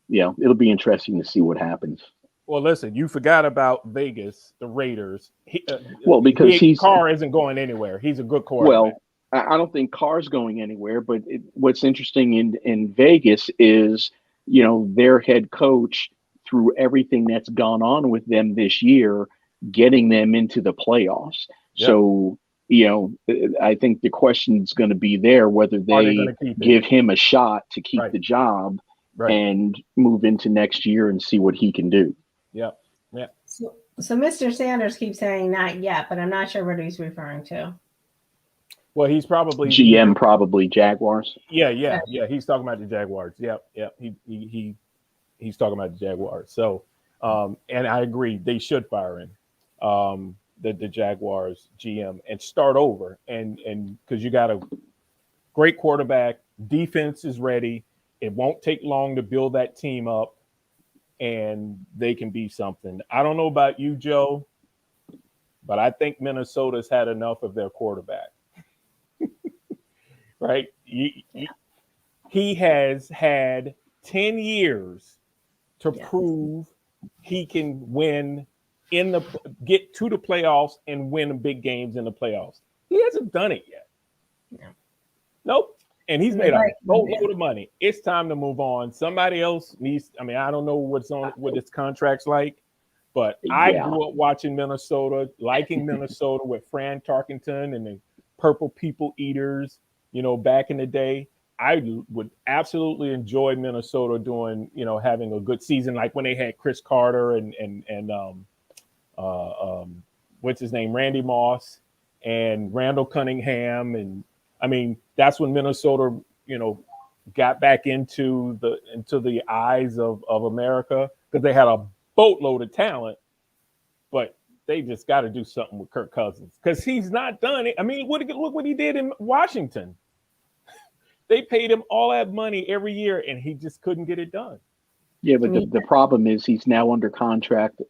it'll be interesting to see what happens.
Well, listen, you forgot about Vegas, the Raiders.
Because
Carr isn't going anywhere. He's a good quarterback.
Well, I don't think Carr's going anywhere. But what's interesting in Vegas is, their head coach, through everything that's gone on with them this year, getting them into the playoffs. Yep. So, I think the question is going to be there whether they give him a shot to keep the job and move into next year and see what he can do.
Yeah.
So Mr. Sanders keeps saying not yet, but I'm not sure what he's referring to.
Well, he's probably
GM, probably Jaguars.
Yeah. He's talking about the Jaguars. Yep. He's talking about the Jaguars. So, and I agree, they should fire him, the Jaguars GM, and start over. And because you got a great quarterback, defense is ready. It won't take long to build that team up, and they can be something. I don't know about you, Joe, but I think Minnesota's had enough of their quarterback. Right? He has had 10 years to prove he can get to the playoffs and win big games in the playoffs. He hasn't done it yet.
No.
Nope. and he's made a
Right.
boatload of money. It's time to move on. Somebody else needs. I mean, I don't know what his contract's like, but I
Yeah.
grew up watching Minnesota, liking Minnesota with Fran Tarkenton and the Purple People Eaters. You know, back in the day, I would absolutely enjoy Minnesota doing, having a good season, like when they had Chris Carter and what's his name, Randy Moss and Randall Cunningham, and I mean that's when Minnesota, got back into the eyes of America because they had a boatload of talent, but they just got to do something with Kirk Cousins because he's not done it. I mean, look what he did in Washington. They paid him all that money every year, and he just couldn't get it done.
Yeah, but the problem is he's now under contract.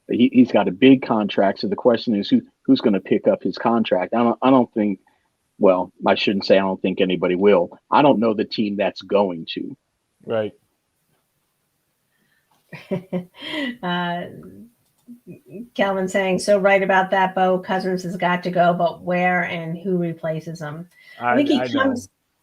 He's got a big contract. So the question is who's going to pick up his contract? I don't think. Well, I shouldn't say I don't think anybody will. I don't know the team that's going to.
Right.
Kelvin saying, so right about that, Bo. Cousins has got to go, but where and who replaces him? I think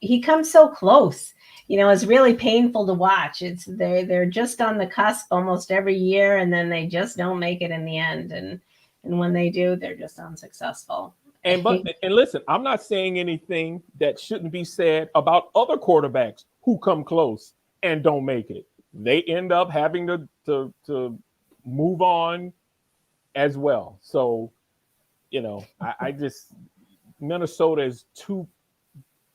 he comes so close. It's really painful to watch. They're just on the cusp almost every year, and then they just don't make it in the end. And when they do, they're just unsuccessful.
And listen, I'm not saying anything that shouldn't be said about other quarterbacks who come close and don't make it. They end up having to move on as well. So, I just Minnesota is too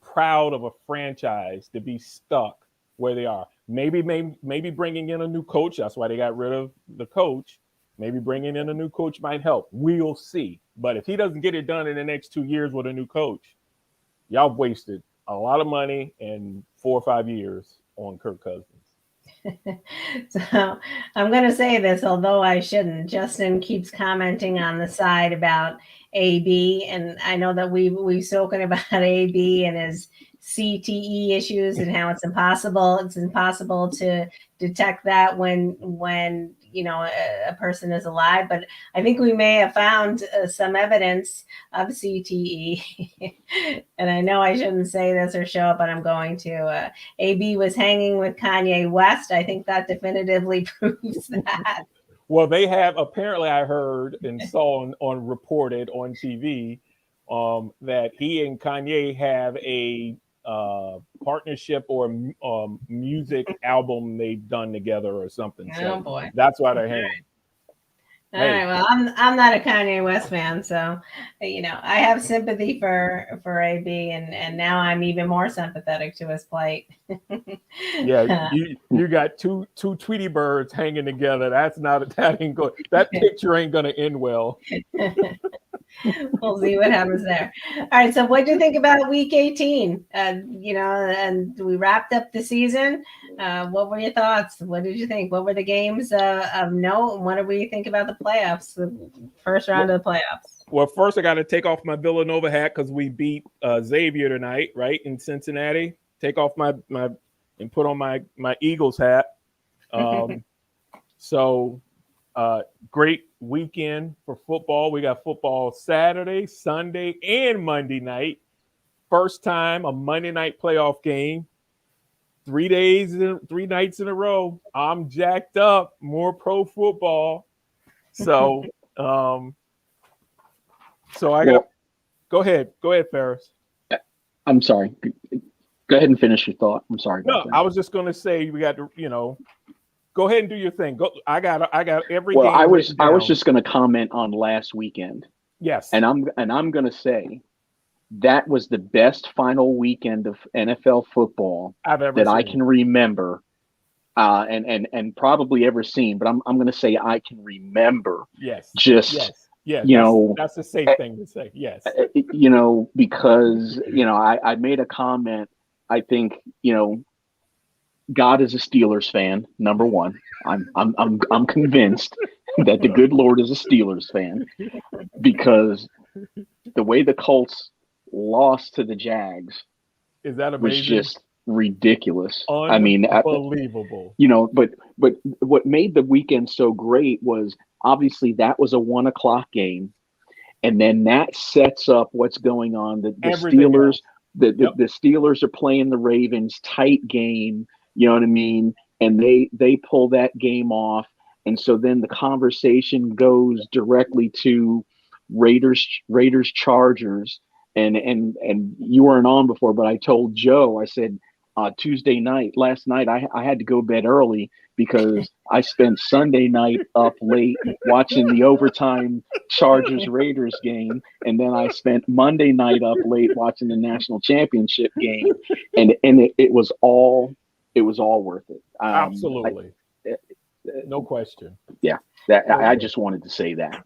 proud of a franchise to be stuck where they are. Maybe bringing in a new coach. That's why they got rid of the coach. Maybe bringing in a new coach might help. We'll see. But if he doesn't get it done in the next 2 years with a new coach, y'all wasted a lot of money and 4 or 5 years on Kirk Cousins.
So I'm going to say this, although I shouldn't. Justin keeps commenting on the side about AB, and I know that we've spoken about AB and his CTE issues and how it's impossible to detect that when a person is alive. But I think we may have found some evidence of CTE. And I know I shouldn't say this or show it, but I'm going to. AB was hanging with Kanye West. I think that definitively proves that.
Well, they have apparently, I heard and saw reported on TV that he and Kanye have a partnership or music album they've done together or something.
Oh boy,
that's why they're hanging.
All right. Well, I'm not a Kanye West fan, so I have sympathy for AB, and now I'm even more sympathetic to his plight.
Yeah, you got two Tweety birds hanging together. That ain't good. That picture ain't gonna end well.
We'll see what happens there. All right. So what do you think about week 18? And we wrapped up the season. What were your thoughts? What did you think? What were the games of note? And what do we think about the playoffs, the first round of the playoffs?
Well, first I got to take off my Villanova hat because we beat Xavier tonight, right, in Cincinnati. Take off my and put on my Eagles hat. So great weekend for football. We got football Saturday, Sunday, and Monday night. First time a Monday night playoff game. 3 nights in a row. I'm jacked up. More pro football. So, I got. Go ahead, Ferris.
I'm sorry. Go ahead and finish your thought. I'm sorry.
No, I was just going to say we got to, go ahead and do your thing. Go. I got every.
Well,
game
I was just going to comment on last weekend.
Yes.
And I'm going to say that was the best final weekend of NFL football that I can remember, and probably ever seen. But I'm going to say I can remember.
Yes.
Yeah,
that's a safe thing to say. Yes.
Because I made a comment. I think God is a Steelers fan. Number one, I'm convinced that the good Lord is a Steelers fan because the way the Colts lost to the Jags was just ridiculous. I mean,
unbelievable.
But what made the weekend so great was obviously that was a 1:00 game, and then that sets up what's going on. The Steelers The Steelers are playing the Ravens, tight game, you know what I mean? And they pull that game off. And so then the conversation goes directly to Raiders Chargers. And you weren't on before, but I told Joe, I said, last night, I had to go to bed early because I spent Sunday night up late watching the overtime Chargers Raiders game, and then I spent Monday night up late watching the national championship game, and it was all worth it.
Absolutely, no question.
Yeah, I just wanted to say that.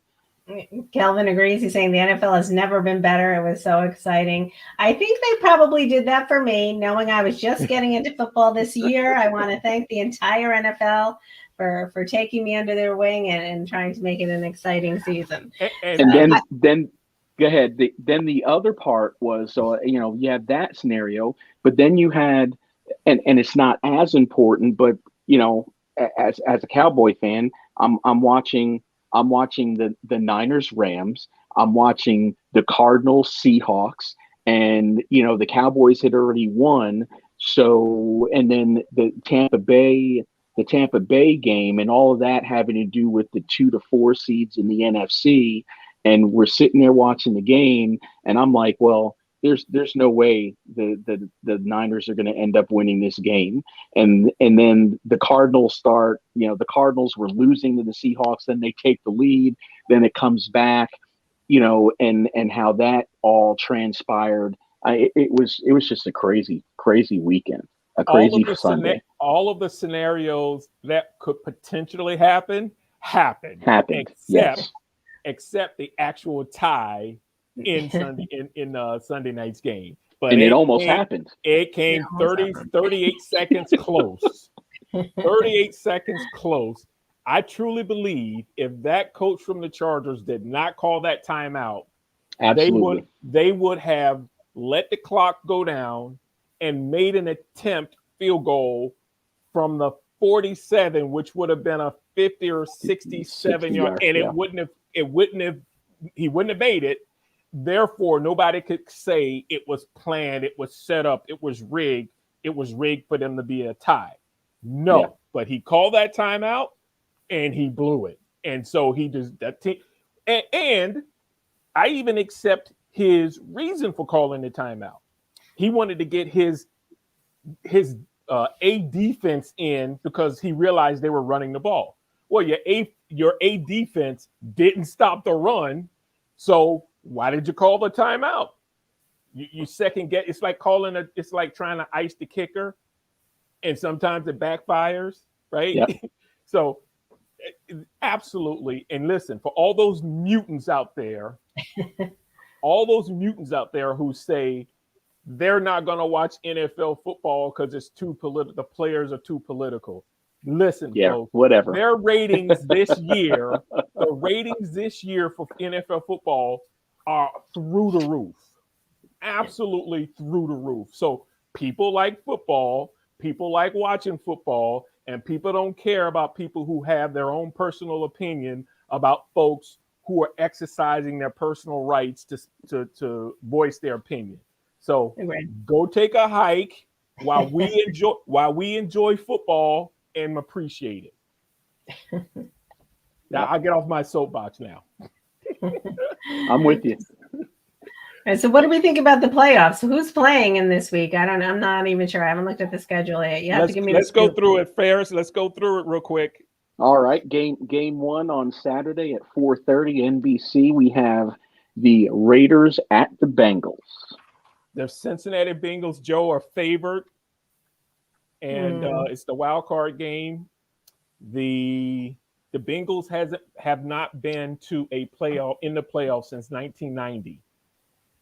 Kelvin agrees. He's saying the NFL has never been better. It was so exciting. I think they probably did that for me, knowing I was just getting into football this year. I want to thank the entire NFL for taking me under their wing and trying to make it an exciting season.
And then go ahead. Then the other part was, you had that scenario, but then you had, and it's not as important, but as a Cowboy fan, I'm watching the Niners Rams. I'm watching the Cardinals Seahawks, and the Cowboys had already won. So, and then the Tampa Bay game, and all of that having to do with the 2 to 4 seeds in the NFC. And we're sitting there watching the game, and I'm like, well, there's no way the Niners are going to end up winning this game. And then the Cardinals start, the Cardinals were losing to the Seahawks, then they take the lead, then it comes back, and how that all transpired. It was just a crazy weekend, a crazy Sunday.
All of the scenarios that could potentially happened. Except the actual tie in Sunday night's game. But
it almost happened.
It came 38 seconds close. 38 seconds close. I truly believe if that coach from the Chargers did not call that timeout,
absolutely,
they would have let the clock go down and made an attempt field goal from the 47, which would have been a 50 or 67 yard, and he wouldn't have made it. Therefore, nobody could say it was planned, it was set up, it was rigged for them to be a tie. No, but he called that timeout and he blew it. And so he just that team, and I even accept his reason for calling the timeout. He wanted to get his A defense in because he realized they were running the ball. Well, your A defense didn't stop the run, so why did you call the timeout? You second guess. It's like it's like trying to ice the kicker, and sometimes it backfires, right?
Yep.
So absolutely. And listen, for all those mutants out there who say they're not going to watch NFL football because it's too political, the players are too political. Listen, folks,
whatever.
Their ratings this year, the ratings this year for NFL football are through the roof. Absolutely through the roof. So people like football, people like watching football, and people don't care about people who have their own personal opinion about folks who are exercising their personal rights to voice their opinion. So go take a hike while we enjoy football and appreciate it. Now I'll get off my soapbox now.
I'm with you.
And so what do we think about the playoffs? Who's playing in this week? I'm not even sure. I haven't looked at the schedule yet. You have to give me.
Let's go through it, Ferris. Let's go through it real quick.
All right. Game 1 on Saturday at 4:30 NBC. We have the Raiders at the Bengals.
The Cincinnati Bengals, Joe, are favored, and it's the wild card game. The Bengals have not been to a playoff in the playoffs since 1990.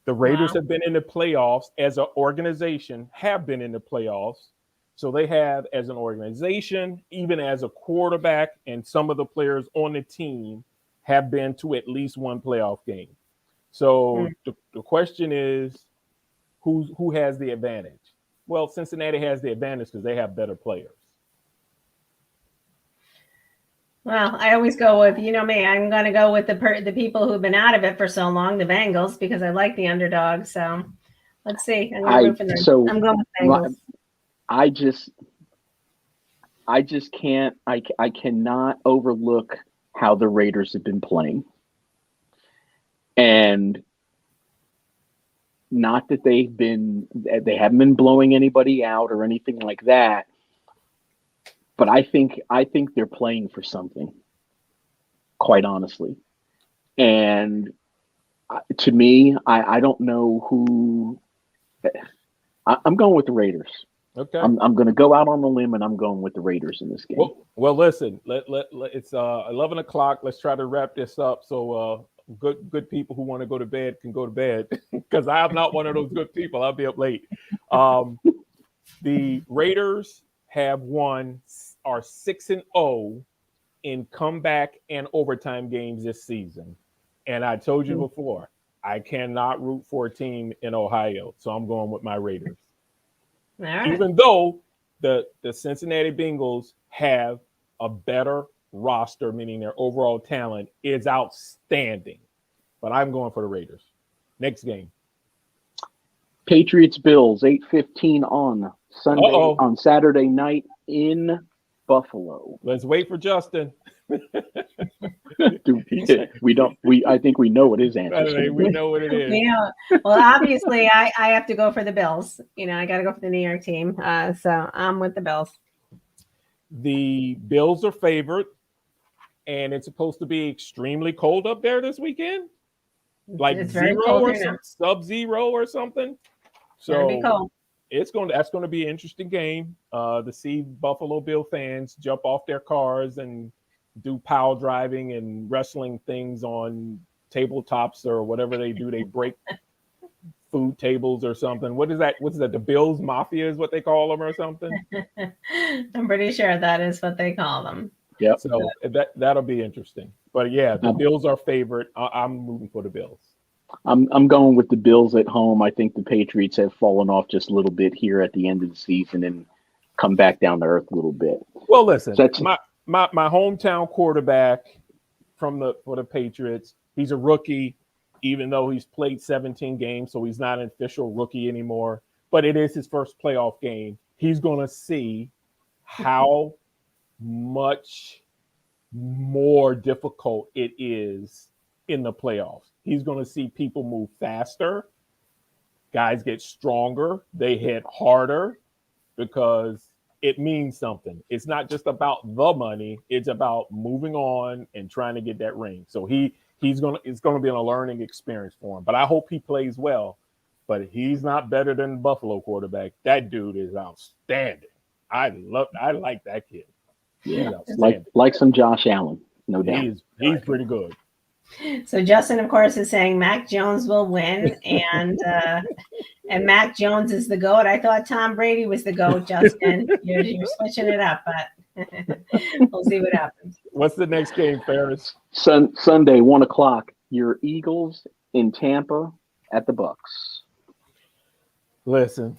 The Raiders have been in the playoffs as an organization, have been in the playoffs. So they have, as an organization, even as a quarterback, and some of the players on the team have been to at least one playoff game. So the question is, who has the advantage? Well, Cincinnati has the advantage because they have better players.
Well, I always go with, me, I'm going to go with the people who've been out of it for so long, the Bengals, because I like the underdog. So Let's see. I'm going to root for them. I'm going with Bengals.
I just can't. I cannot overlook how the Raiders have been playing, and not that they haven't been blowing anybody out or anything like that. But I think they're playing for something, quite honestly. And to me, I don't know who. I'm going with the Raiders.
Okay.
I'm going to go out on the limb, and I'm going with the Raiders in this game.
Well, listen. It's 11 o'clock. Let's try to wrap this up. So good people who want to go to bed can go to bed, because I'm not one of those good people. I'll be up late. The Raiders are 6-0 in comeback and overtime games this season. And I told you before, I cannot root for a team in Ohio, so I'm going with my Raiders.
All right.
Even though the Cincinnati Bengals have a better roster, meaning their overall talent is outstanding. But I'm going for the Raiders. Next game.
Patriots-Bills, 8:15 on Saturday night in Buffalo.
Let's wait for Justin.
I think we know what his answer is.
We know what it is.
Well, obviously, I have to go for the Bills. I got to go for the New York team. So I'm with the Bills.
The Bills are favored, and it's supposed to be extremely cold up there this weekend. Like
it's very
0
cold
or
right now.
sub-zero or something.
So be cold.
That's going to be an interesting game to see Buffalo Bill fans jump off their cars and do pile driving and wrestling things on tabletops or whatever they do. They break food tables or something. What is that? What's that? The Bills Mafia is what they call them or something?
I'm pretty sure that is what they call them.
Yeah.
So that'll be interesting. But yeah, the Bills are favorite. I'm rooting for the Bills.
I'm going with the Bills at home. I think the Patriots have fallen off just a little bit here at the end of the season and come back down to earth a little bit.
Well, listen, my hometown quarterback for the Patriots, he's a rookie, even though he's played 17 games, so he's not an official rookie anymore. But it is his first playoff game. He's going to see how much more difficult it is in the playoffs. He's going to see people move faster. Guys get stronger. They hit harder because it means something. It's not just about the money. It's about moving on and trying to get that ring. So it's going to be a learning experience for him. But I hope he plays well. But he's not better than the Buffalo quarterback. That dude is outstanding. I like that kid.
Yeah, like some Josh Allen, no doubt.
He's pretty good.
So Justin, of course, is saying Mac Jones will win, and Mac Jones is the GOAT. I thought Tom Brady was the GOAT, Justin. You're switching it up, but we'll see what happens.
What's the next game, Ferris?
Sunday, 1:00. Your Eagles in Tampa at the Bucks.
Listen,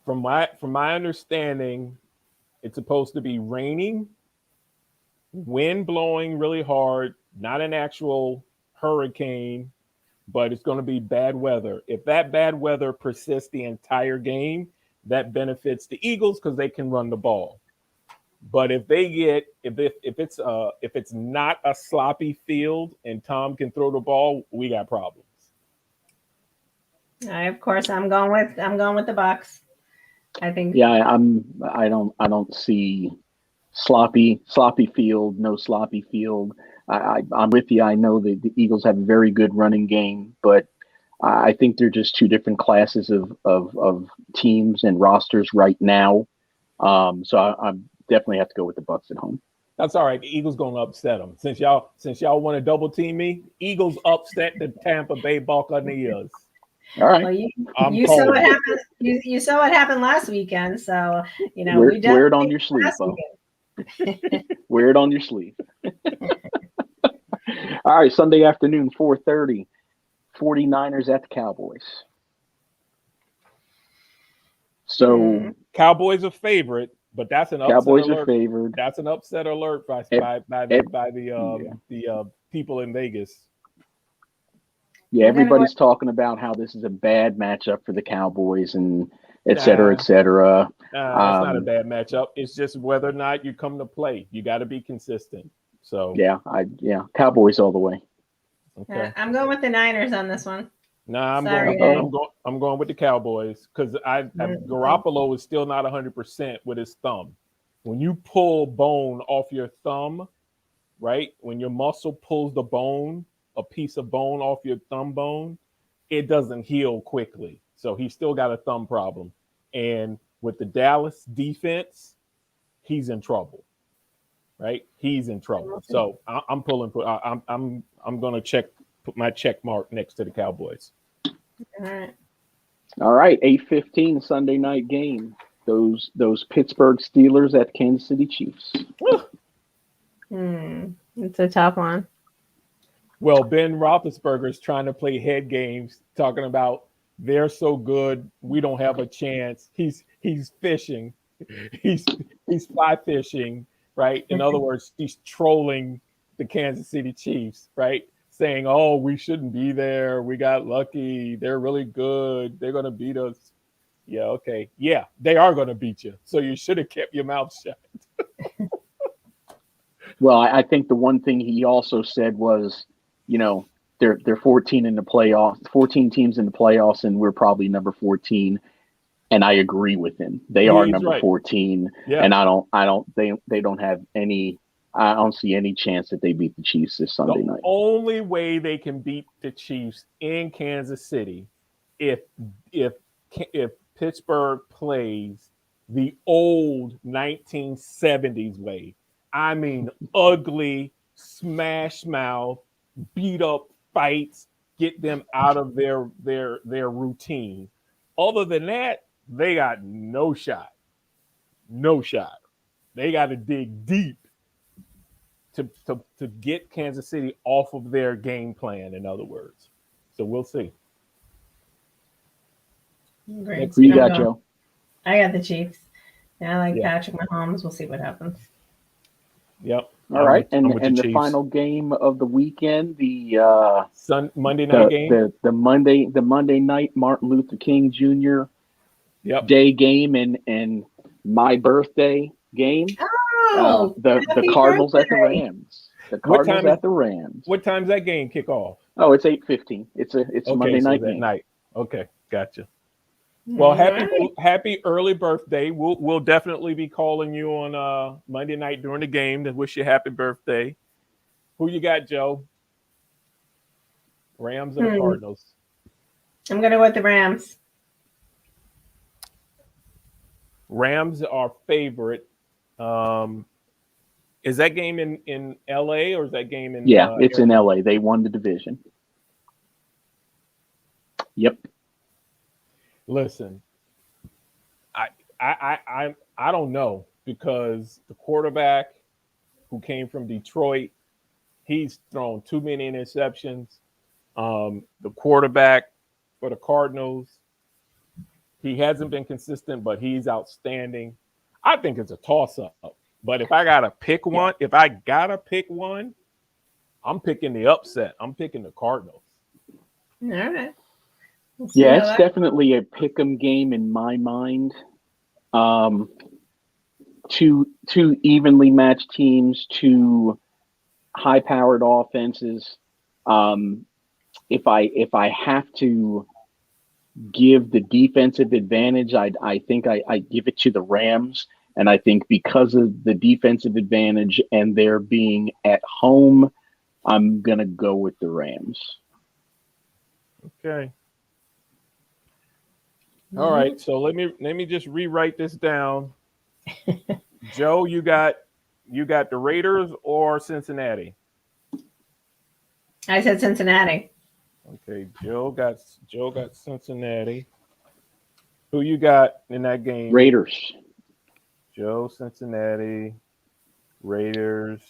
from my understanding, it's supposed to be raining, wind blowing really hard, not an actual hurricane, but it's going to be bad weather. If that bad weather persists the entire game, that benefits the Eagles because they can run the ball. But if it's not a sloppy field and Tom can throw the ball, we got problems.
Of course, I'm going with the Bucks. I think.
Yeah, I don't see sloppy field, no sloppy field. I'm with you. I know the Eagles have a very good running game, but I think they're just two different classes of teams and rosters right now. So I definitely have to go with the Bucks at home.
That's all right. The Eagles gonna upset them. Since y'all want to double team me, Eagles upset the Tampa Bay Buccaneers.
All right.
Well, you saw what happened. You saw what happened last weekend. So
wear it on your sleeve, Bo. Wear it on your sleeve. All right, Sunday afternoon, 4:30, 49ers at the Cowboys. So
Cowboys are favorite, but that's an upset
Cowboys
alert.
Are favored.
That's an upset alert by the people in Vegas.
Yeah,
We're gonna go
everybody's talking about how this is a bad matchup for the Cowboys and et cetera,
Nah,
et cetera.
it's not a bad matchup. It's just whether or not you come to play. You got to be consistent. So
Cowboys all the way.
okay.
I'm going with the Niners on this one.
Nah,
Sorry,
I'm going with the Cowboys because Garoppolo is still not 100% with his thumb. When you pull bone off your thumb, right? When your muscle pulls the bone, a piece of bone off your thumb bone, it doesn't heal quickly. So he's still got a thumb problem. And with the Dallas defense, he's in trouble. Right? He's in trouble. So I'm pulling for I'm going to put my check mark next to the Cowboys.
All right.
All right, 8:15 Sunday night game. Those Pittsburgh Steelers at Kansas City Chiefs.
It's a tough one.
Well, Ben Roethlisberger is trying to play head games, talking about they're so good, we don't have a chance. He's fishing, he's fly fishing, right? In other words, he's trolling the Kansas City Chiefs, right? Saying, "Oh, we shouldn't be there. We got lucky. They're really good. They're going to beat us." Yeah, okay. Yeah, they are going to beat you. So you should have kept your mouth shut.
Well, I think the one thing he also said was, they're 14 in the playoffs, 14 teams in the playoffs, and we're probably number 14. And I agree with him. They are number
right.
14,
Yeah.
and they don't have any. I don't see any chance that they beat the Chiefs this Sunday night.
The only way they can beat the Chiefs in Kansas City, if Pittsburgh plays the old 1970s way. I mean, ugly, smash mouth, beat up fights, get them out of their routine. Other than that, they got no shot. No shot. They got to dig deep to get Kansas City off of their game plan, in other words. So we'll see.
Great.
Who you got, Joe?
I got the Chiefs. I like
Yeah.
Patrick Mahomes. We'll see what happens.
Yep.
All right,
I'm
and
with
the
Chiefs.
final game of the weekend, the
Monday night game.
the Monday night Martin Luther King Jr.
Yep.
Day game and my birthday game.
Oh,
The Cardinals at the Rams. The Cardinals at the Rams.
What time's that game kick off?
Oh, it's 8:15. It's
Okay,
Monday
so
night
that
game.
night. Okay, gotcha. Well, happy early birthday. We'll definitely be calling you on Monday night during the game to wish you happy birthday. Who you got, Joe? Rams or the Cardinals?
I'm gonna go with the Rams.
Rams are favorite. Is that game in LA or is that game in?
Yeah, it's in LA. They won the division. Yep.
Listen, I don't know because the quarterback who came from Detroit, he's thrown too many interceptions. The quarterback for the Cardinals, he hasn't been consistent, but he's outstanding. I think it's a toss-up. But if I gotta pick one, I'm picking the upset. I'm picking the Cardinals.
All right.
Yeah, it's definitely a pick'em game in my mind. Two evenly matched teams, two high-powered offenses. If I have to give the defensive advantage, I think I give it to the Rams. And I think because of the defensive advantage and their being at home, I'm going to go with the Rams.
Okay. All right. So let me just rewrite this down. Joe, you got the Raiders or Cincinnati?
I said Cincinnati.
Okay, Joe got Cincinnati. Who you got in that game?
Raiders.
Joe, Cincinnati, Raiders.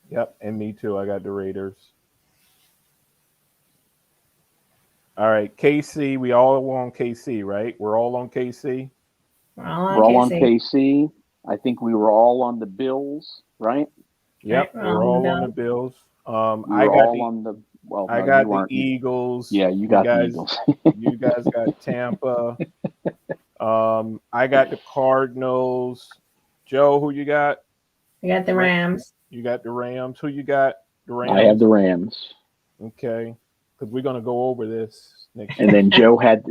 Yep, and me too. I got the Raiders. All right, KC. We all on KC, right? We're all on KC.
We're
all on KC. I think we were all on the Bills, right?
Yep,
Right,
we're all on the Bills.
I got all on the Well,
I
no,
got
you
the
weren't.
Eagles.
Yeah, you got the
guys,
Eagles.
You guys got Tampa. I got the Cardinals. Joe, who you got?
We got the Rams.
You got the Rams. Who you got? The Rams.
I have the Rams.
Okay, because we're gonna go over this next
And
year.
then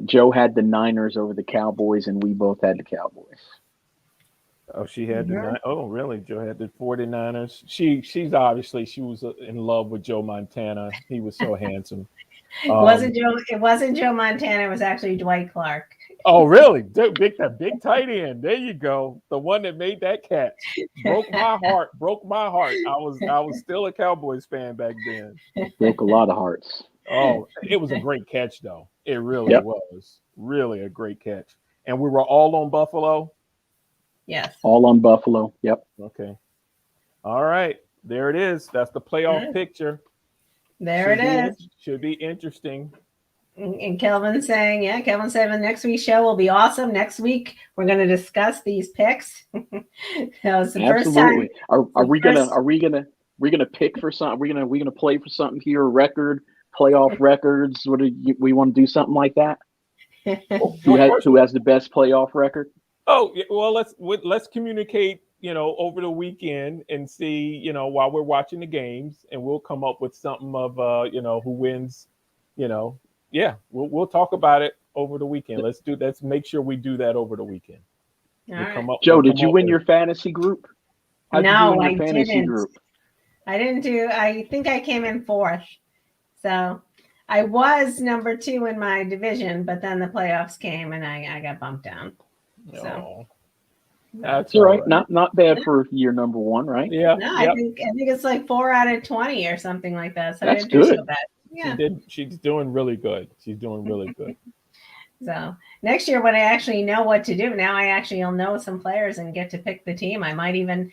Joe had the Niners over the Cowboys, and we both had the Cowboys.
Oh, she had the
Mhm.
nine. Oh, really? Joe had the 49ers. She's obviously she was in love with Joe Montana. He was so handsome.
It wasn't Joe. It wasn't Joe Montana. It was actually Dwight Clark.
Oh, really? That big tight end. There you go. The one that made that catch. Broke my heart. Broke my heart. I was still a Cowboys fan back then.
Broke a lot of hearts.
Oh, it was a great catch though. It really
Yep.
was. Really a great catch. And we were all on Buffalo.
Yes.
All on Buffalo. Yep.
Okay. All right. There it is. That's the playoff picture.
There it is.
Should be interesting.
And Kelvin saying, yeah, Kelvin said the next week's show will be awesome. Next week we're going to discuss these picks. That was the first time.
Are we gonna pick for something? We gonna play for something here? Record, playoff records? We want to do something like that? Who has the best playoff record?
Oh, well, let's communicate, over the weekend and see, while we're watching the games, and we'll come up with something of, who wins, yeah, we'll talk about it over the weekend. Let's make sure we do that over the weekend.
Joe, did you win your fantasy group?
No, I didn't. I didn't do. I think I came in 4th. So I was number 2 in my division, but then the playoffs came and I got bumped down. So
that's
all right. Not bad for year number 1, right?
Yeah.
No, I think it's like 4 out of 20 or something like that. So
that's
I didn't do
good.
so bad. Yeah.
She's doing really good. She's doing really good.
So next year, when I actually know what to do, now I actually will know some players and get to pick the team. I might even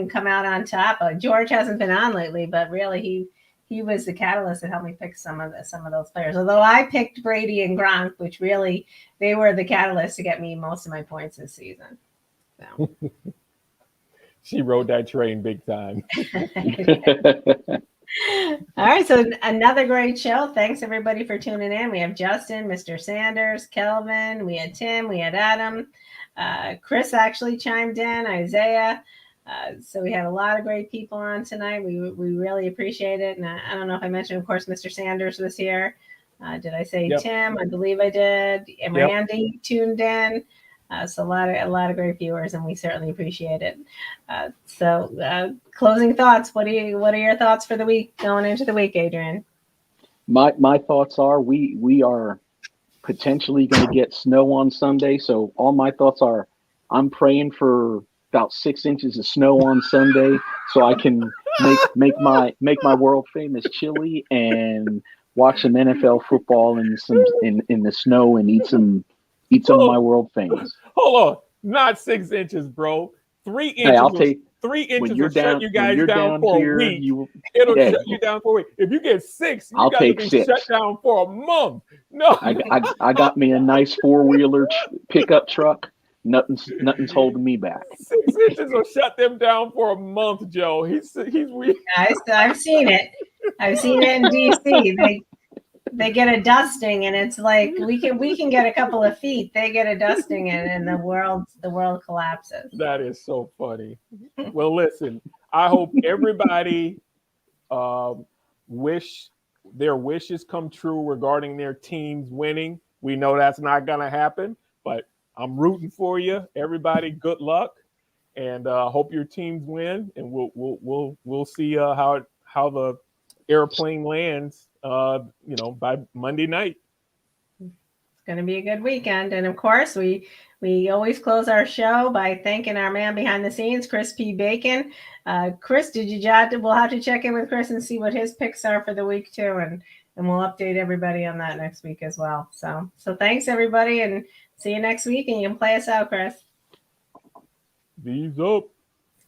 come out on top. George hasn't been on lately, but really he was the catalyst that helped me pick some of those players. Although I picked Brady and Gronk, which really they were the catalyst to get me most of my points this season. So.
She rode that train big time.
All right, so another great show. Thanks everybody for tuning in. We have Justin, Mr. Sanders, Kelvin, we had Tim, we had Adam, Chris actually chimed in, Isaiah. So we had a lot of great people on tonight. We really appreciate it. And I don't know if I mentioned, of course, Mr. Sanders was here. Did I say Tim? I believe I did. And Randy tuned in. So a lot of great viewers, and we certainly appreciate it. So closing thoughts. What are your thoughts for the week, going into the week, Adrian?
My thoughts are we are potentially going to get snow on Sunday. So all my thoughts are I'm praying for about 6 inches of snow on Sunday so I can make my world famous chili and watch some NFL football in the snow and eat some of my world famous.
Hold on, not 6 inches, bro. 3 inches.
Hey, I'll take
3 inches.
when you're
will shut you guys down for
here,
a week. It'll shut you down for a week. If you get 6, you guys will be 6. Shut down for a month. No,
I got me a nice 4-wheeler pickup truck. Nothing's holding me back.
6 inches will shut them down for a month, Joe. He's weak.
I've seen it. I've seen it in DC. They get a dusting, and it's like we can get a couple of feet. They get a dusting, and the world collapses.
That is so funny. Well, listen, I hope everybody wish their wishes come true regarding their teams winning. We know that's not going to happen, but I'm rooting for you. Everybody, good luck, and hope your teams win. And we'll see how the airplane lands. By Monday night.
It's going to be a good weekend. And of course, we always close our show by thanking our man behind the scenes, Chris P. Bacon. Chris, did you jot? We'll have to check in with Chris and see what his picks are for the week too. And we'll update everybody on that next week as well. So thanks everybody, and see you next week, and you can play us out, Chris.
These up.